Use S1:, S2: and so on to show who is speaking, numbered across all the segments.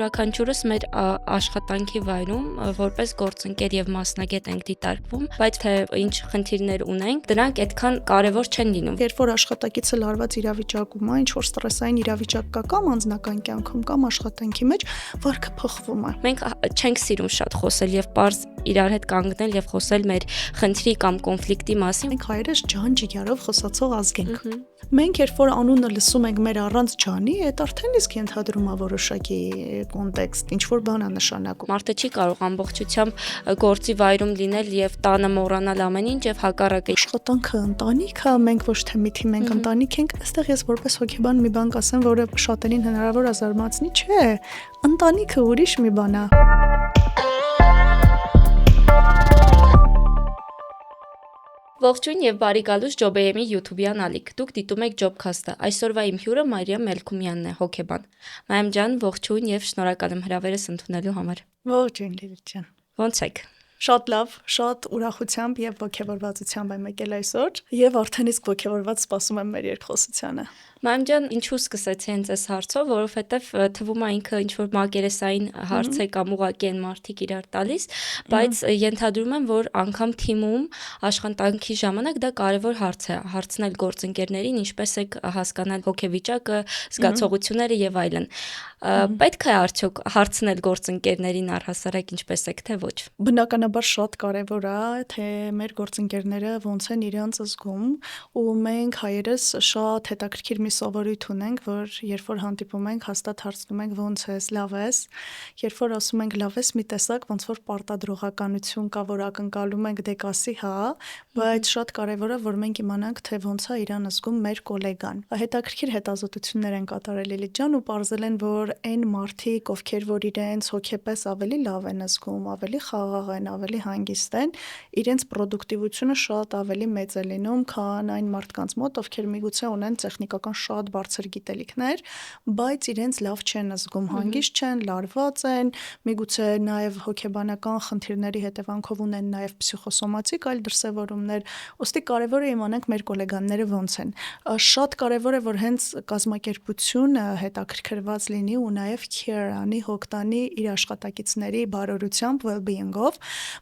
S1: Յուրաքանչյուրս մեր աշխատանքի վայրում որպես գործընկեր եւ մասնագետ ենք դիտարկվում, բայց թե ինչ խնդիրներ ունենք, դրանք այդքան կարեւոր չեն լինում։
S2: Երբ որ աշխատակիցը լարված իրավիճակում է, ինչ որ ստրեսային իրավիճակ կա կամ անձնական կյանքում կամ աշխատանքի մեջ, վարքը փոխվում է։
S1: Մենք չենք սիրում շատ խոսել եւ պարզ իրար հետ կանգնել եւ խոսել մեր խնդրի կամ կոնֆլիկտի մասին։
S2: Մենք հայերս ջան-ջիգարով խոսացող ազգ ենք։ Մենք երբ որ անունը լսում ենք մեր առանց ջանի, այդ արդեն իսկ ենթադրում է որոշակի կոնտեքստ, ինչ որ բան է նշանակում։
S1: Մարդը չի կարող ամբողջությամբ գործի վայրում լինել եւ տանը մոռանալ ամեն ինչ եւ հակառակը։
S2: Աշխատանքը ընտանիքը, մենք ոչ թե մի թիմ ենք, ընտանիք ենք։ Այստեղ ես որպես հոգեբան մի բան կասեմ, որը շատերին հնարավոր է զարմացնի, չէ։ Ընտանիքը ուրիշ մի բան է։
S1: Ողջույն եւ բարի գալուս Job.am-ի YouTube-յան ալիք։ Դուք դիտում եք Jobcast-ը։ Այսօրվա իմ հյուրը Մարիամ Մելքումյանն է, հոգեբան։ Մարիամ ջան, ողջույն եւ շնորհակալ եմ հրավերս ընդունելու համար։
S2: Ողջույն Լիլիթ ջան։
S1: Ոնց եք։
S2: Շատ լավ, շատ ուրախությամբ եւ ողջավորվածությամբ եմ եկել այսօր եւ արդեն իսկ ողջավորված սպասում եմ մեր երկխոսությանը։
S1: Մարիամ ջան, ինչու սկսեցի հենց այս հարցով, որովհետեւ թվում է ինքը ինչ որ մակերեսային հարց է կամ ուղղակի են մարդիկ իրար տալիս, բայց ենթադրում եմ, որ անգամ թիմում աշխատանքի ժամանակ դա կարևոր հարց է, հարցնել գործընկերներին, ինչպես եք հասկանալ հոգեվիճակը, զգացողությունները եւ այլն։ Պետք է արդյոք հարցնել գործընկերներին առհասարակ ինչպես եք, թե ոչ։
S2: Բնականաբար շատ կարևոր է, թե մեր գործընկերները ոնց են իրենց զգում, ու մենք հայերս շատ հետաքրքիր մի սովորույթ ունենք, որ երբ որ հանդիպում ենք, հաստատ հարցնում ենք ոնց ես, լավ ես, երբ որ ասում ենք լավ ես, մի տեսակ ոնց որ պարտադրողականություն կա, որ ակնկալում ենք դե կասի հա, բայց շատ կարևոր է, որ մենք իմանանք, թե ոնց է իրան զգում մեր գոլեգան։ Հետաքրքիր հետազոտություններ են կատարել Լիլիթ ջան ու պարզել են, որ այն մարդիկ, ովքեր որ իրենց հոգեպես ավելի լավ են զգում, ավելի խաղաղ են, ավելի հանգիստ են, իրենց պրոդուկտիվությունը շատ ավելի մեծ է լինում, քան այն մարդկանց մոտ, ովքեր միգուցե ունեն տեխնիկական շատ բարձր գիտելիքներ, բայց իրենց լավ չեն զգում, հանգիստ չեն, լարված են, միգուցե նաև հոգեբանական խնդիրների հետևանքով ունեն նաև պսիխոսոմատիկ այլ դրսևորումներ, ուստի կարևոր է իմանանք մեր գոլեգանները ոնց են։ Շատ կարևոր է, որ հենց կազմակերպությունը հետաքրքրված լինի ու նաև care անի, հոգ տանի իր աշխատակիցների բարօրությամբ, well-being-ով։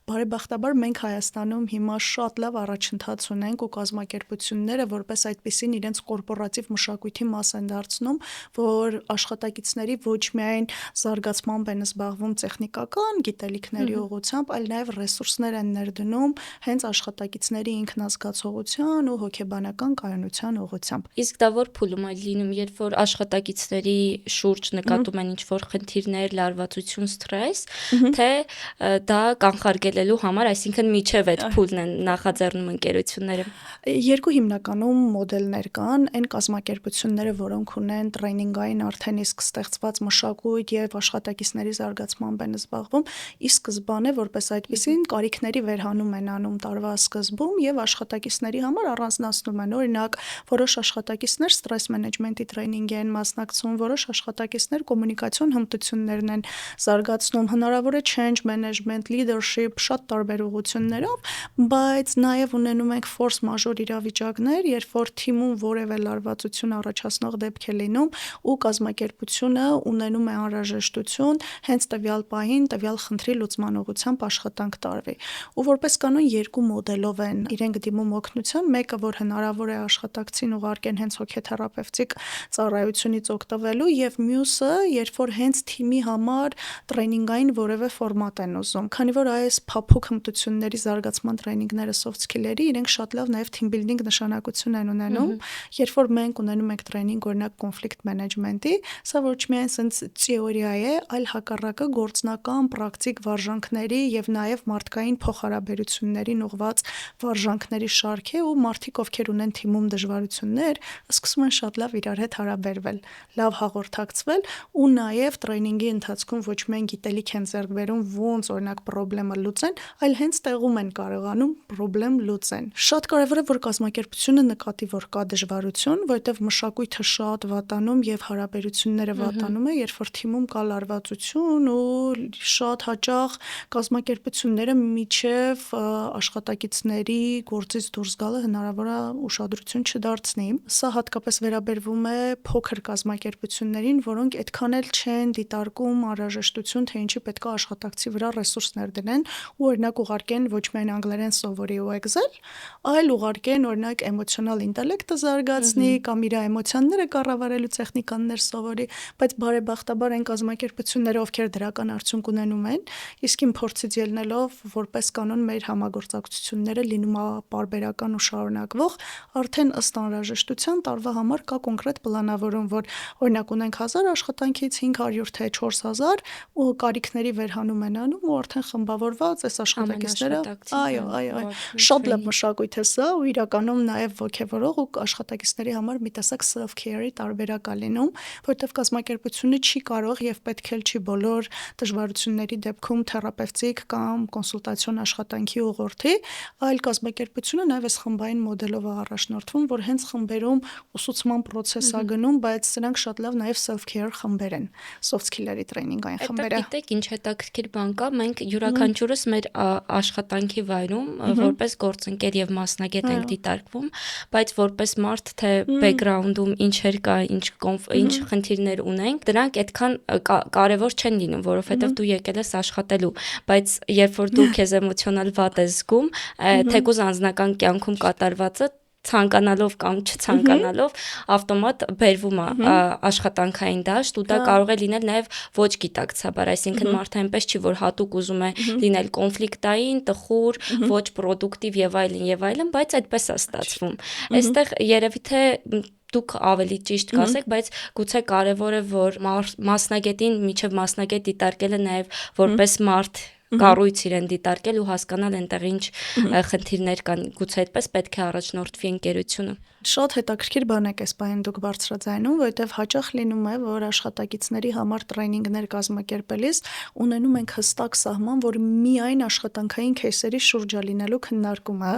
S2: Բարեբախտաբար մենք Հայաստանում հիմա շատ լավ առաջընթաց ունենք ու կազմակերպությունները որպես այդպիսին իրենց կորպորատիվ մշակույթի մաս են դարձնում, որ աշխատակիցների ոչ միայն զարգացմամբ են զբաղվում տեխնիկական գիտելիքների ուղղությամբ, այլ նաև ռեսուրսներ են ներդնում հենց աշխատակիցների ինքնազգացողության ու հոգեբանական կայունության ուղղությամբ։
S1: Իսկ դա որ փուլում է լինում, երբ որ աշխատակիցների շուրջ նկատում են ինչ-որ խնդիրներ, լարվածություն, սթրես, թե դա կանխարգելելու համար, այսինքն միջև այդ փուլն են նախաձեռնում ընկերությունները։
S2: Երկու հիմնականում մոդելներ կան, այն կազմակերպությունները, որոնք ունեն տրեյնինգային արդեն իսկ ստեղծված մշակույթ եւ աշխատակիցների զարգացմամբ են զբաղվում, ի սկզբանե որպես այդպիսին կարիքների վերհանում են անում տարվա սկզբում եւ աշխատակիցների համար առանձնացնում են, օրինակ, որոշ աշխատակիցներ ստրես մենեջմենտի տրեյնինգի են մասնակցում, որոշ աշխատակիցներ կոմունիկացիոն հմտություններն են զարգացնում, հնարավոր է change management, leadership, շատ տարբեր ուղղություններով, բայց նաեւ ունենում ենք force majeure իրավիճակներ, երբ որ թիմում որևէ լարվածություն առաջացնող դեպք է լինում ու կազմակերպությունը ունենում է անհրաժեշտություն հենց տվյալ պահին տվյալ խնդրի լուծման ուղղությամբ աշխատանք տարվի։ Ու որպես կանոն երկու մոդելով են իրենք դիմում օգնության, մեկը որ հնարավոր է աշխատակցին ուղարկեն հենց հոգեթերապևտիկ ծառայությունից օգտվելու եւ մյուսը, երբ որ հենց թիմի համար տրեյնինգային որևէ ֆորմատ են ուզում։ Քանի որ այս փափուկ հմտությունների զարգացման տրեյնինգները soft skill-երի իրենք շատ լավ նաեւ team building նշանակություն են ունենում, երբ որ մենք ունենում ենք տրեյնինգ օրինակ conflict management-ի, սա ոչ միայն sense թեորիա է, այլ հակառակը գործնական պրակտիկ վարժանքների եւ նաեւ մարդկային փոխհարաբերություններին ուղղված վարժանքների շարք է ու մարդիկ ովքեր ունեն թիմում դժվարություններ, սկսում են շատ լավ իրար հետ հարաբերվել, լավ հաղորդակցվել ու նաեւ տրեյնինգի ընթացքում ոչ միայն գիտելիք են ձեռք բերում ոնց օրինակ խնդրը լուծեն, այլ հենց տեղում են կարողանում խնդրեմ լուծեն։ Շատ կարևոր է որ կազմակերպությունը նկատի որ կա դժվարություն, որտեղ որովհետև մշակույթը շատ վատանում եւ հարաբերությունները վատանում է, երբ որ թիմում կա լարվածություն ու շատ հաճախ կազմակերպությունները միջև աշխատակիցների գործից դուրս գալը հնարավոր է ուշադրություն չդարձնի։ Սա հատկապես վերաբերվում է փոքր կազմակերպություններին, որոնք այդքան էլ չեն դիտարկում անհրաժեշտություն, թե ինչի պետք է աշխատակցի վրա ռեսուրսներ դնեն, ու օրինակ ուղարկեն ոչ միայն անգլերեն սովորի ու Excel, այլ ուղարկեն օրինակ էմոցիոնալ ինտելեկտը զարգացնի կամ իր էմոցիաները կառավարելու տեխնիկաներ սովորի, բայց բարեբախտաբար այն կազմակերպությունները, ովքեր դրական արդյունք ունենում են, իսկ իմ փորձից ելնելով որպես կանոն մեր համագործակցությունները լինում է պարբերական ու շարունակվող, արդեն ըստ անհրաժեշտության տարվա համար կա կոնկրետ պլանավորում, որ օրինակ ունենք 1000 աշխատանքից 500 թե 4000 ու կարիքների վերհանում են անում ու արդեն խմբավորված այս աշխատակիցները, այո, շատ լավ մշակույթ է սա ու իրականում նաև ոգևորող ու աշխատակիցների համար մի տեսակ self-care-ի տարբերակ է լինում, որտեղ կազմակերպությունը չի կարող եւ պետք էլ չի բոլոր դժվարությունների դեպքում թերապևտիկ կամ կոնսուլտացիոն աշխատանքի ուղղորդի, այլ կազմակերպությունը նաև այս խմբային մոդելով է առաջնորդվում, որ հենց խմբերում ուսուցման process է գնում, բայց սրանք շատ լավ նաև self-care խմբեր են, soft skill-երի տրեյնինգային խմբերը։
S1: Գիտեք, ինչ հետաքրքիր բան կա, մենք յուրաքանչյուրս մեր աշխատանքի վայրում որպես գործընկեր եւ մասնագետ ենք դիտարկվում, բայց որպես մարդ թե բեքգրաունդում ինչեր կա, ինչ խնդիրներ ունենք, դրանք այդքան կարևոր չեն լինում, որովհետեւ դու եկել ես աշխատելու, բայց երբ որ դու քեզ էմոցիոնալ վատ ես զգում, թեկուզ անձնական կյանքում կատարվածը ցանկանալով կամ չցանկանալով ավտոմատ բերվում է աշխատանքային դաշտ ու դա կարող է լինել նաև ոչ գիտակցաբար, այսինքն մարդը այնպես չի, որ հատուկ ուզում է լինել կոնֆլիկտային, տխուր, ոչ պրոդուկտիվ եւ այլն, բայց այդպես է ստացվում։ Այստեղ երևի թե դուք ավելի ճիշտ կասեք, բայց գուցե կարևոր է, որ մասնագետին միջև մասնագետ դիտարկելը նաև որպես մարդ կառույց իրեն դիտարկել ու հասկանալ այնտեղ ինչ խնդիրներ կան, գուցե այդպես պետք է առաջնորդվի ընկերությունը։
S2: Շատ հետաքրքիր բան եք այս բանը դուք բարձրաձայնում, որովհետև հաճախ լինում է, որ աշխատակիցների համար տրեյնինգներ կազմակերպելիս ունենում ենք հստակ սահման, որ միայն աշխատանքային քեյսերի շուրջ է լինելու քննարկումը,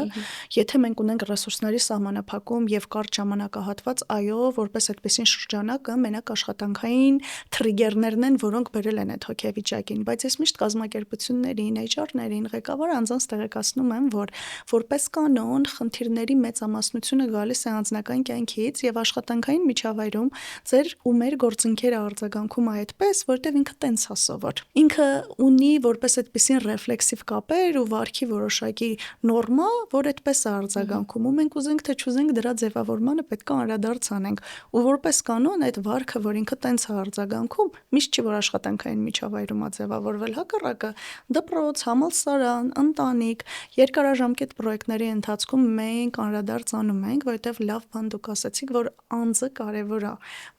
S2: եթե մենք ունենք ռեսուրսների սահմանափակում եւ կարճ ժամանակահատված, այո, որպես այդպեսին շրջանակը մենակ աշխատանքային թրիգերներն են, որոնք բերել են այդ հոգեվիճակին, բայց ես միշտ կազմակերպություններին, HR-ներին, ղեկավարը անձանց տեղեկացնում եմ, որ որպես կանոն խնդիրների մեծամասնությունը գալիս է անձնական կյանքից եւ աշխատանքային միջավայրում ձեր ու մեր գործընկերը արձագանքում է այդպես, որտեղ ինքը տենց է սովոր։ Ինքը ունի որպես այդպեսին ռեֆլեքսիվ կապեր ու վարքի որոշակի նորմա, որ այդպես է արձագանքում ու մենք ուզենք թե չուզենք դրա ձևավորմանը պետք է անդրադարձ անենք։ Ու որպես կանոն այդ վարքը, որ ինքը տենց է արձագանքում, միշտ չի որ աշխատանքային միջավայրում է ձևավորվել, հակառակը դպրոց, համալսարան, ընտանիք, երկարաժամկետ պրոյեկտների ընթացքում մենք անդրադարձ անում ենք, որտեղ լավ բան դուք ասացիք, որ անձը կարևոր է։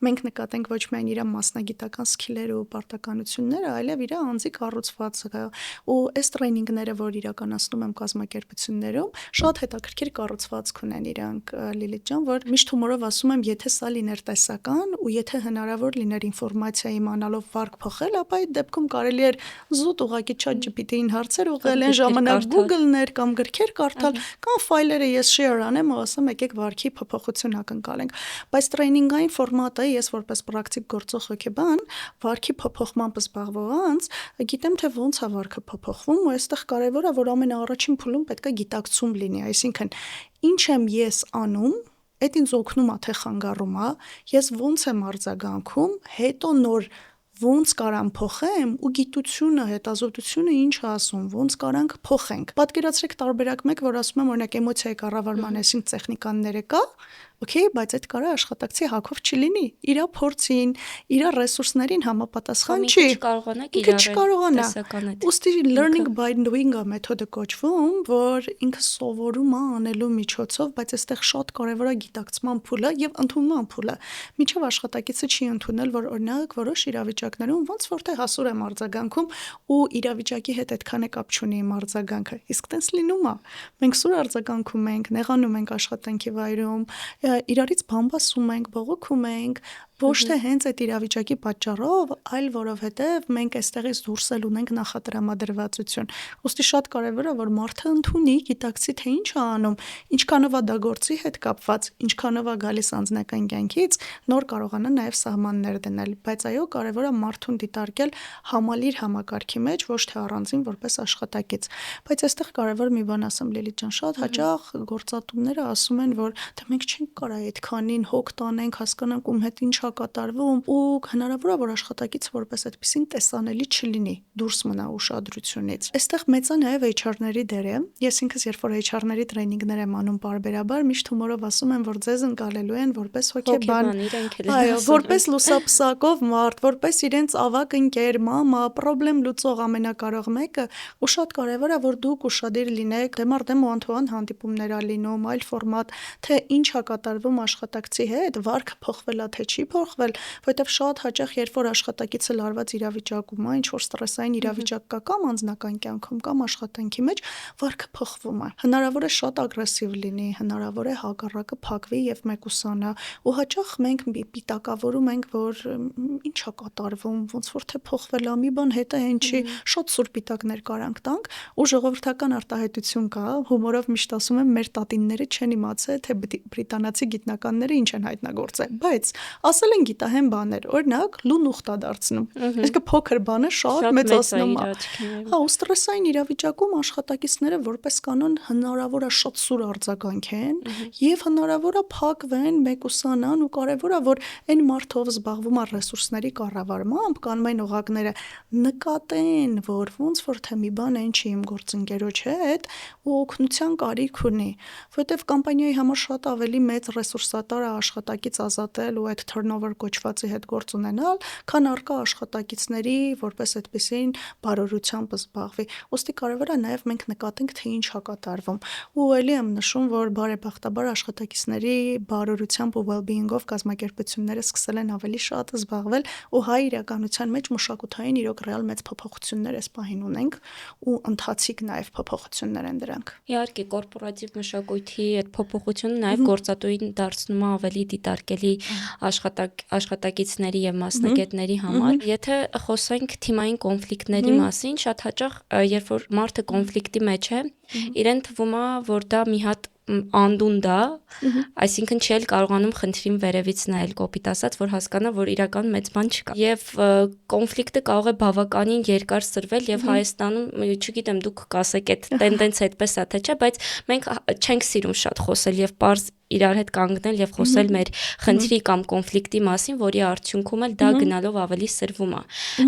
S2: Մենք նկատենք ոչ միայն իր մասնագիտական սկիլերը ու պարտականությունները, այլև իր անձի կառուցվածքը։ Ու այս տրեյնինգները, որ իրականացնում եմ կազմակերպություններում, շատ հետաքրքիր կառուցվածք ունեն իրանք, Լիլիթ ջան, որ միշտ հումորով ասում եմ, եթե սա լիներ տեսական ու եթե հնարավոր լիներ ինֆորմացիա իմանալով վարկ փոխել, ապա այդ դեպքում կարելի էր զուտ ուղղակի ChatGPT-ին հարցեր ուղղել, այն ժամանակ Google-ներ կամ գրքեր կարդալ, կամ ֆայլերը ես share անեմ ու ասեմ եկեք վարքի փոփոխություն ակնկալենք, բայց տրեյնինգային ֆորմատը ես որպես պրակտիկ գործող հոգեբան, վարքի փոփոխմամբ զբաղվող անձ, գիտեմ թե ոնց է վարքը փոփոխվում ու այստեղ կարևոր է, որ ամենաառաջին փուլում պետք է գիտակցում լինի, այսինքն ինչ եմ ես անում, այդ ինձ օգնում է թե խանգարում է, ես ոնց եմ արձագանքում, հետո նոր ոնց կարամ փոխեմ ու գիտությունը, հետազոտությունը ինչ է ասում, ոնց կարանք փոխենք։ Պատկերացրեք տարբերակ մեկ, որ ասում եմ օրինակ էմոցիայի կառավարման այսին տեխնիկաները կա, okay, բայց այդ կարա աշխատակցի հակով չլինի, իր փորձին, իր ռեսուրսներին համապատասխան չի։ Ինքը չկարողանա։ Ուստի learning by doing-ը մեթոդը կոչվում, որ ինքը սովորում է անելու միջոցով, բայց այստեղ շատ կարևոր է գիտակցման փուլը եւ ընդունման փուլը։ Միջև աշխատակիցը չի ընդունել, որ օրինակ որոշ իրավիճակներում ոնց որ թե հասուր եմ արձագանքում ու իրավիճակի հետ այդքան է կապ չունի իմ արձագանքը։ Իսկ տես լինում է։ Մենք սուր արձագանքում ենք, նեղանում ենք աշխատանքի վայրում, իրարից բամբասում ենք, բողոքում ենք, Ոչ թե հենց այդ իրավիճակի պատճառով, այլ որովհետև մենք այստեղից դուրս էլ ունենք նախատրամադրվածություն։ Ոստի շատ կարևոր է, որ մարդը ընդունի, գիտակցի, թե ինչ է անում, ինչքանով է դա գործի հետ կապված, ինչքանով է գալիս անձնական կյանքից, նոր կարողանա նաև սահմաններ դնել, բայց այո, կարևոր է մարդուն դիտարկել համալիր համակարգի մեջ, ոչ թե առանձին որպես աշխատակից։ Բայց այստեղ կարևոր մի բան ասեմ, Լիլիթ ջան, շատ հաճախ գործատուները ասում են, որ դե մենք չենք կարող այդքանին հոգ տանենք, հասկանանք ում հետ ինչ է կատարվում, ու հնարավոր է, որ աշխատակից որպես այդպեսին տեսանելի չլինի, դուրս մնա ուշադրությունից։ Այստեղ մեծ է նաև HR-ների դերը։ Ես ինքս երբ որ HR-ների տրեյնինգներ եմ անում պարբերաբար, միշտ հումորով ասում եմ, որ ձեզ ընկալելու են որպես հոգեբան, այո, որպես լուսապսակով մարդ, որպես իրենց ավագ ընկեր, մամա, պրոբլեմ լուծող ամենակարող մեկը, ու շատ կարևոր է, որ դուք ուշադիր լինեք, դեմառդեմ one-to-one հանդիպումներ ա լինում, այլ ֆորմատ, թե ինչ է կատարվում աշխատակցի հետ, վարքը փոխվել է, թե չի փոխվել, որովհետև շատ հաճախ երբ որ աշխատակիցը լարված իրավիճակում է, ինչ որ ստրեսային իրավիճակ կա կամ անձնական կյանքում կամ աշխատանքի մեջ, վարքը փոխվում է։ Հնարավոր է շատ ագրեսիվ լինի, հնարավոր է հակառակը փակվի եւ մեկուսանա, ու հաճախ մենք պիտակավորում ենք, որ ինչ է կատարվում, ոնց որ թե փոխվել է, մի բան հետը հեն չի, շատ սուր պիտակներ կարանք տանք, ու ժողովրդական արտահայտություն կա, հումորով միշտ ասում եմ, մեր տատինները չեն իմացել, թե բրիտանացի գիտնականները ինչ են հայտնագործել, բայց ասել են գիտահեն բաներ, օրինակ լուն ուխտ է դարձնում, այսինքն փոքր բանը շատ մեծացնում է։ Հա, ու ստրեսային իրավիճակում աշխատակիցները որպես կանոն հնարավոր է շատ սուր արձագանք են եւ հնարավոր է փակվեն, մեկուսանան, ու կարեւոր է, որ այն մարդով զբաղվում է ռեսուրսների կառավարմամբ կան այն օղակները նկատեն, որ ոնց որ թե մի բան այն չի իմ գործընկերոջ հետ ու օգնության կարիք ունի, որովհետեւ կամպանիայի համար շատ ավելի մեծ ռեսուրսատար է աշխատակից ազատել ու այդ turnover կոչվածի հետ գործ ունենալ, քան առկա աշխատակիցների որպես այդպեսին բարօրությամբ զբաղվի։ Ոստի կարևոր է նաև մենք նկատենք, թե ինչ է կատարվում։ Ու ելի եմ նշում, որ բարեբախտաբար աշխատակիցների բարօրությամբ ու well-being-ով կազմակերպությունները սկսել են ավելի շատ զբաղվել, ու հայ իրականության մեջ մշակութային իրոք ռեալ մեծ փոփոխություններ այս պահին ունենք, ու ընթացիկ նաև փոփոխություններ են դրանք։
S1: Իհարկե, կորպորատիվ մշակույթի այդ փոփոխությունը նաև գործատուին դարձնում է ավելի դիտարկելի աշխատակիցների եւ մասնագետների համար։ Եթե խոսենք թիմային կոնֆլիկտների մասին, շատ հաճախ երբ որ մարդը կոնֆլիկտի մեջ է, իրեն թվում է, որ դա մի հատ անդունդ է, այսինքն չի էլ կարողանում խնդրին վերևից նայել, կոպիտ ասած, որ հասկանա, որ իրական մեծ բան չկա։ Եվ կոնֆլիկտը կարող է բավականին երկար սրվել եւ Հայաստանում, չգիտեմ, դուք կասեք, այդ տենդենսը այդպես է թե չէ, բայց մենք չենք սիրում շատ խոսել եւ պարզ իրար հետ կանգնել եւ խոսել մեր խնդրի կամ կոնֆլիկտի մասին, որի արդյունքում էլ դա գնալով ավելի սրվում է։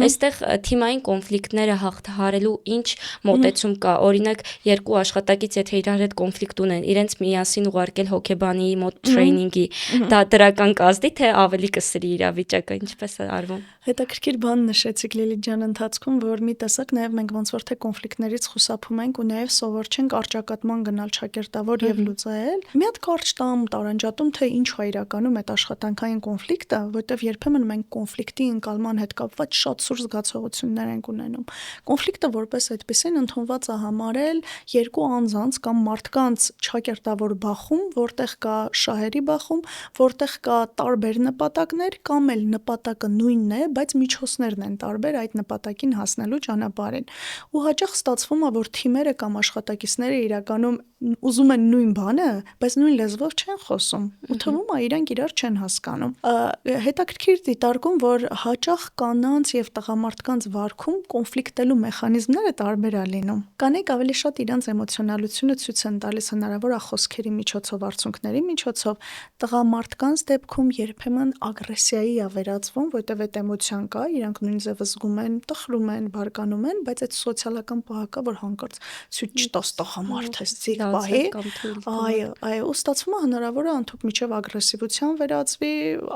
S1: Այստեղ թիմային կոնֆլիկտները հաղթահարելու ինչ մոտեցում կա։ Օրինակ, երկու աշխատակից եթե իրար հետ կոնֆլիկտ ունեն, իրենց միասին ուղարկել հոգեբանի մոտ տրեյնինգի, դա դրական կազդի, թե ավելի կսրի իրավիճակը, ինչպես է արվում։
S2: Հետաքրքիր բան նշեցիք Լիլիթ ջան ընթացքում, որ մի տեսակ նաև մենք ոնց որ թե կոնֆլիկտներից խուսափում ենք ու նաև սովոր չենք արճակատման գնալ ճակերտավոր եւ լուծել։ Մի հատ կարճ տամ տարանջատում, թե ինչ է իրականում այդ աշխատանքային կոնֆլիկտը, որտեվ երբեմն մենք կոնֆլիկտի ընկալման հետ կապված շատ սուր զգացողություններ ենք ունենում։ Կոնֆլիկտը որպես այդպեսին ընդունված է համարել երկու անձանց կամ մարդկանց ճակերտավոր բախում, որտեղ կա շահերի բախում, որտեղ կա տարբեր նպատակներ կամ էլ նպատակը նույնն է, բայց միջոցներն են տարբեր այդ նպատակին հասնելու ճանապարհին։ Ու հաճախ ստացվում է, որ թիմերը կամ աշխատակիցները իրականում ուզում են նույն բանը, բայց նույն լեզվով չեն խոսում, ու թվում է իրանք իրար չեն հասկանում։ Հետաքրքիր դիտարկում, որ հաճախ կանանց եւ տղամարդկանց վարքում կոնֆլիկտելու մեխանիզմները տարբեր է լինում։ Կանայք ավելի շատ իրանց էմոցիոնալությունը ցույց են տալիս հնարավոր է խոսքերի միջոցով, արդյունքների միջոցով, տղամարդկանց դեպքում երբեմն ագրեսիայի է վերածվում, որտեղ այդ էմոցիան կա, իրանք նույն ձևը զգում են, տխրում են, բարկանում են, բայց այդ սոցիալական պահը կա, որ հանկարծ ցույց չտաս տղամարդ ես ցիկ պահի։ Այո, ու ստացվում է հնարավոր է ընդհանուր միջև ագրեսիվության վերածվի,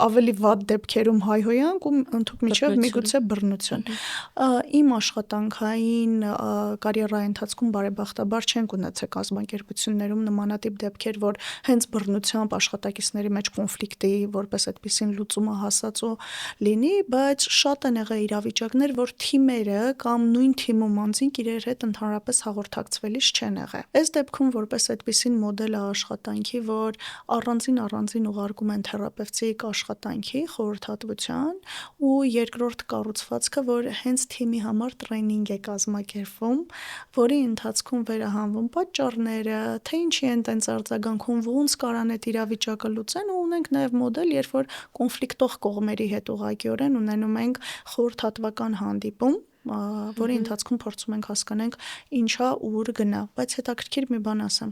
S2: ավելի վատ դեպքերում հայհոյանք ու ընդհանուր միջև միգուցե բռնություն։ Իմ աշխատանքային կարիերայի ընթացքում բարեբախտաբար չենք ունեցել կազմակերպություններում նմանատիպ դեպքեր, որ հենց բռնությամբ աշխատակիցների մեջ կոնֆլիկտի որպես այդպեսին լուծումը հասած ու լինի, բայց շատ են եղել իրավիճակներ, որ թիմերը կամ նույն թիմում անձինք իրար հետ ընդհանրապես հաղորդակցվելիս չեն եղել։ Այս դեպքում որպես այդպիսին մոդել է աշխատանքի, որ առանձին ուղարկում են թերապևտիկ աշխատանքի խորհրդատվության, ու երկրորդ կառուցվածքը, որ հենց թիմի համար տրեյնինգ է կազմակերպվում, որի ընթացքում վերահանվում պատճառները, թե ինչի են տենց արձագանքում, ոնց կարան այդ իրավիճակը լուծեն, ու ունենք նաև մոդել, երբ որ կոնֆլիկտող կողմերի հետ ուղղակիորեն ունենում ենք խորհրդատվական հանդիպում, որի ընթացքում փորձում ենք հասկանանք ինչա ուր գնա, բայց հետաքրքիր մի բան ասեմ,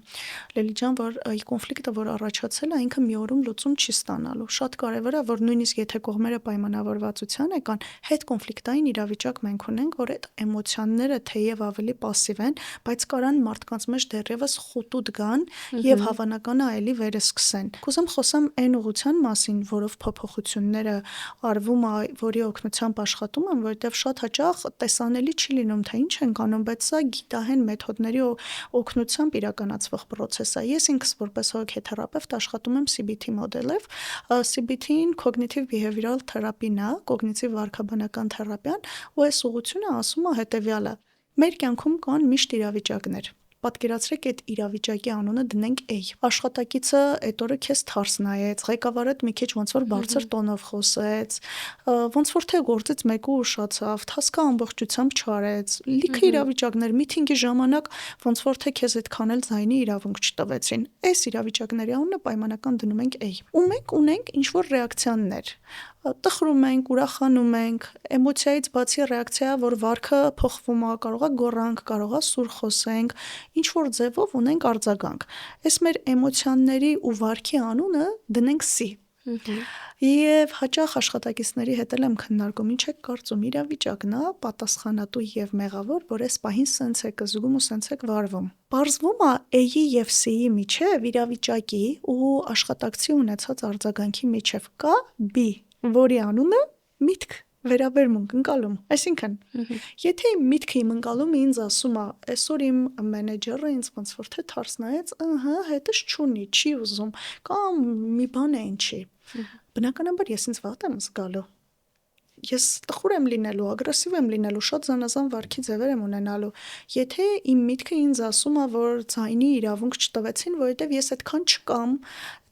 S2: Լելի ջան, որ կոնֆլիկտը, որ առաջացել է, ինքը մի օրում լուծում չի ստանալու, շատ կարևոր է, որ նույնիսկ եթե կողմերը պայմանավորվածության եկան, հետ կոնֆլիկտային իրավիճակ մենք ունենք, որ այդ էմոցիաները թեև ավելի պասիվ են, բայց կարան մարդկանց մեջ դեռևս խուտուտ գան եւ հավանականը այլի վերսկսեն։ Կուզեմ խոսամ այն ուղղության մասին, որով փոփոխությունները արվում, որի օգնությամբ աշխատում են, որովհետեւ շատ հաճախ տեսանելի չի լինում, թե ինչ ենք անում, բայց սա գիտահեն մեթոդների օգնությամբ իրականացվող պրոցես է։ Ես ինքս որպես հոգեթերապևտ աշխատում եմ CBT մոդելով։ CBT-ին cognitive behavioral therapy-ն է, կոգնիտիվ վարքաբանական թերապիան, ու այս ուղղությունը ասում է հետևյալը. մեր կյանքում կան միշտ իրավիճակներ։ Պատկերացրեք այդ իրավիճակի անունը դնենք A։ Աշխատակիցը այդ օրը քեզ թարս նայեց, ղեկավարդ մի քիչ ոնց որ բարձր տոնով խոսեց, ոնց որ թե գործից մեկը ուշացավ, թասկը ամբողջությամբ չարեց, լիքը իրավիճակներ, միտինգի ժամանակ ոնց որ թե քեզ այդքան էլ ձայնի իրավունք չտվեցին։ Այս իրավիճակների անունը պայմանական դնում ենք A։ Ու մենք ունենք ինչ որ ռեակցիաներ։ Տխրում ենք, ուրախանում ենք, էմոցիայից բացի ռեակցիա, որ վարքը փոխվում է, կարող է գոռանք, կարող է սուր խոսենք, ինչ որ ձևով ունենք արձագանք։ Այս մեր էմոցիաների ու վարքի անունը դնենք C։ Եվ հաճախ աշխատակիցների հետ եմ քննարկում, ինչ եք կարծում, իրավիճակն է պատասխանատու եւ մեղավոր, որ այս պահին սենց եք զգում ու սենց եք վարվում։ Պարզվում է A-ի եւ C-ի միջև իրավիճակի ու աշխատակցի ունեցած արձագանքի միջև կա B, որի անունը միտք, վերաբերմունք, ընկալում։ Այսինքն, եթե իմ միտքը իմ ընկալումը ինձ ասում է, այսօր իմ մենեջերը ինձ ոնց որ թե թարս նայեց, ըհը, հետս չունի, չի ուզում, կամ մի բան է ինչի։ Բնականաբար ես ինձ վատ եմ զգալու։ Ես տխուր եմ լինելու, ագրեսիվ եմ լինելու, շատ զանազան վարքի ձևեր եմ ունենալու։ Եթե իմ միտքը ինձ ասում է, որ ձայնի իրավունք չտվեցին, որովհետև ես այդքան չկամ,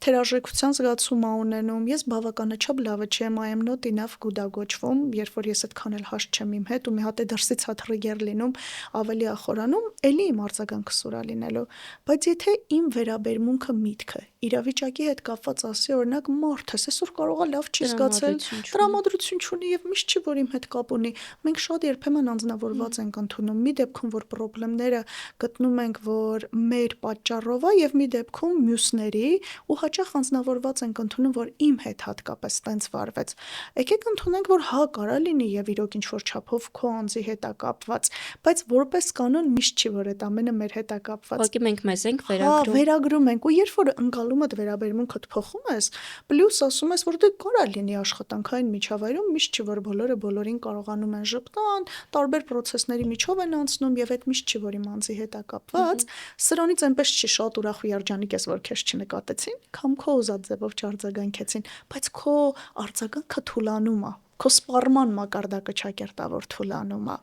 S2: թերարժեքության զգացում ա ունենում, ես բավականաչափ լավը չեմ, I am not enough good ա գոչվում, երբ որ ես այդքան էլ հաշտ չեմ իմ հետ ու մի հատ է դրսից հա trigger լինում, ավելի ա խորանում, էլի իմ արձագանքը սուր ա լինելու։ Բայց եթե իմ վերաբերմունքը միտքը իրավիճակի հետ կապված ասի, օրինակ մարդս այսօր կարող է լավ չի զգացել, տրամադրություն չունի եւ միշտ չի որ իմ հետ կապ ունի։ Մենք շատ երբեմն անձնավորված ենք ընդունում, մի դեպքում որ խնդիրները գտնում ենք, որ մեր պատճառով է եւ մի դեպքում մյուսների ու հաճախ անձնավորված ենք ընդունում, որ իմ հետ հատկապես տենց վարվեց։ Եկեք ընդունենք, որ հա կարա լինի եւ իրոք ինչ որ չափով քո անձի հետ է կապված, բայց որպես կանոն միշտ չի որ այդ ամենը մեր հետ է կապված։
S1: Ուղղակի մենք մեզ ենք
S2: Հա, վերագրում ենք, ու երբ որ ընկալումդ վերաբերմունքդ փոխում ես, պլյուս ասում ես, որ դե կարա լինի աշխատանքային միջավայրում, միշտ չի որ բոլորը բոլորին կարողանում են ժպտան, տարբեր process-ների միջով են անցնում եւ այդ միշտ չի որ իմ անձի հետ է կապված, սրանից այնպես չի շատ ուրախ ու երջանիկ ես, որ քեզ չնկատեցին, կամ քո ուզած ձևով չարձագանքեցին, բայց քո արձագանքը թուլանում է, քո սպառման մակարդակը ճակերտավոր թուլանում է։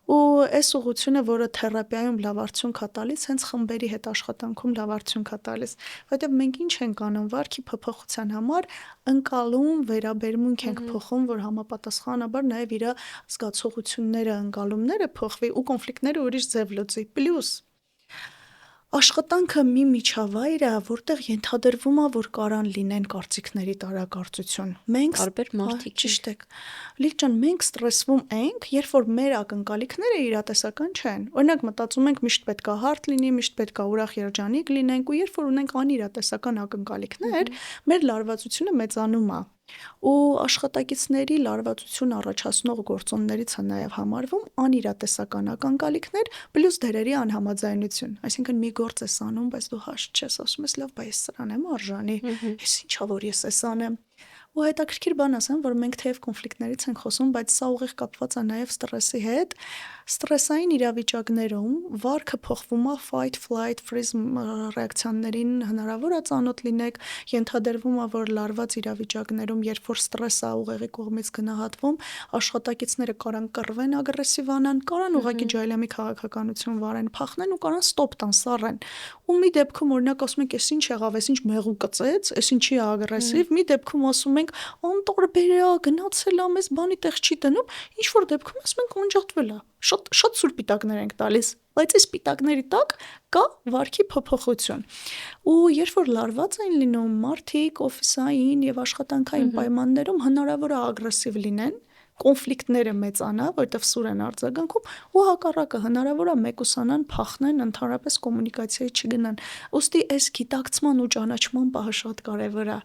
S2: Ու այս ուղղությունը, որը թերապիայում լավ արդյունք է տալիս, հենց խմբերի հետ աշխատանքում լավ արդյունք է տալիս, որովհետև մենք ինչ ենք անում վարքի փոփոխության համար, ընկալում, վերաբերմունք ենք փոխում, որ համապատասխանաբար նաև իր զգացողությունները, ընկալումները փոխվի ու կոնֆլիկտները ուրիշ ձև լուծի։ Պլյուս աշխատանքը մի միջավայր է, որտեղ ենթադրվում է, որ կարան լինեն կարծիքների տարակարծություն։ Մենք
S1: տարբեր մարդիկ
S2: ճիշտ եք։ Լիլիթ ջան, մենք ստրեսվում ենք, երբ որ մեր ակնկալիքները իրատեսական չեն։ Օրինակ մտածում ենք միշտ պետք է հարթ լինի, միշտ պետք է ուրախ երջանիկ լինենք, ու երբ որ ունենք անիրատեսական ակնկալիքներ, մեր լարվածությունը մեծանում է։ Ու աշխատակիցների լարվածություն առաջացնող գործոններից է նաև համարվում անիրատեսական ակնկալիքներ պլյուս դերերի անհամաձայնություն։ Այսինքն մի գործ ես անում, բայց դու հաշտ չես, ասում ես լավ, բայց ես սրան եմ արժանի, ես ինչա որ ես էս անեմ։ Ու հետաքրքիր բան ասեմ, որ մենք թեև կոնֆլիկտներից ենք խոսում, բայց սա ուղիղ կապված է նաև ստրեսի հետ, Ստրեսային իրավիճակներում վարքը փոխվում է fight, flight, freeze ռեակցիաներին հնարավոր է ծանոթ լինեք, ենթադրվում է, որ լարված իրավիճակներում, երբ որ ստրեսը ուղեղի կողմից գնահատվում, աշխատակիցները կարան կռվեն, ագրեսիվանան, կարան ուղղակի ջայլամի քաղաքականություն վարեն, փախնեն ու կարան ստոպ տան, սառեն։ Ու մի դեպքում օրինակ ասում ենք, «Էս ինչ եղավ, էս ինչ մեղու կծեց, էս ինչի է ագրեսիվ», մի դեպքում ասում ենք, «Անտարբեր է, գնացել է, մեզ բանի տեղ չի դնում», ինչ որ դեպքում ասում ենք, «Անջատվել է»։ Շատ սուր պիտակներ ենք տալիս, բայց այս պիտակների տակ կա վարքի փոփոխություն։ Ու երբ որ լարված են լինում մարդիկ օֆիսային եւ աշխատանքային պայմաններում հնարավոր է ագրեսիվ լինեն, կոնֆլիկտները մեծանա, որտեվ սուր են արձագանքում, ու հակառակը հնարավոր է մեկուսանան, փախնեն, ընդհանրապես կոմունիկացիայի չգնան։ Ուստի այս գիտակցման ու ճանաչման պահը շատ կարևոր է,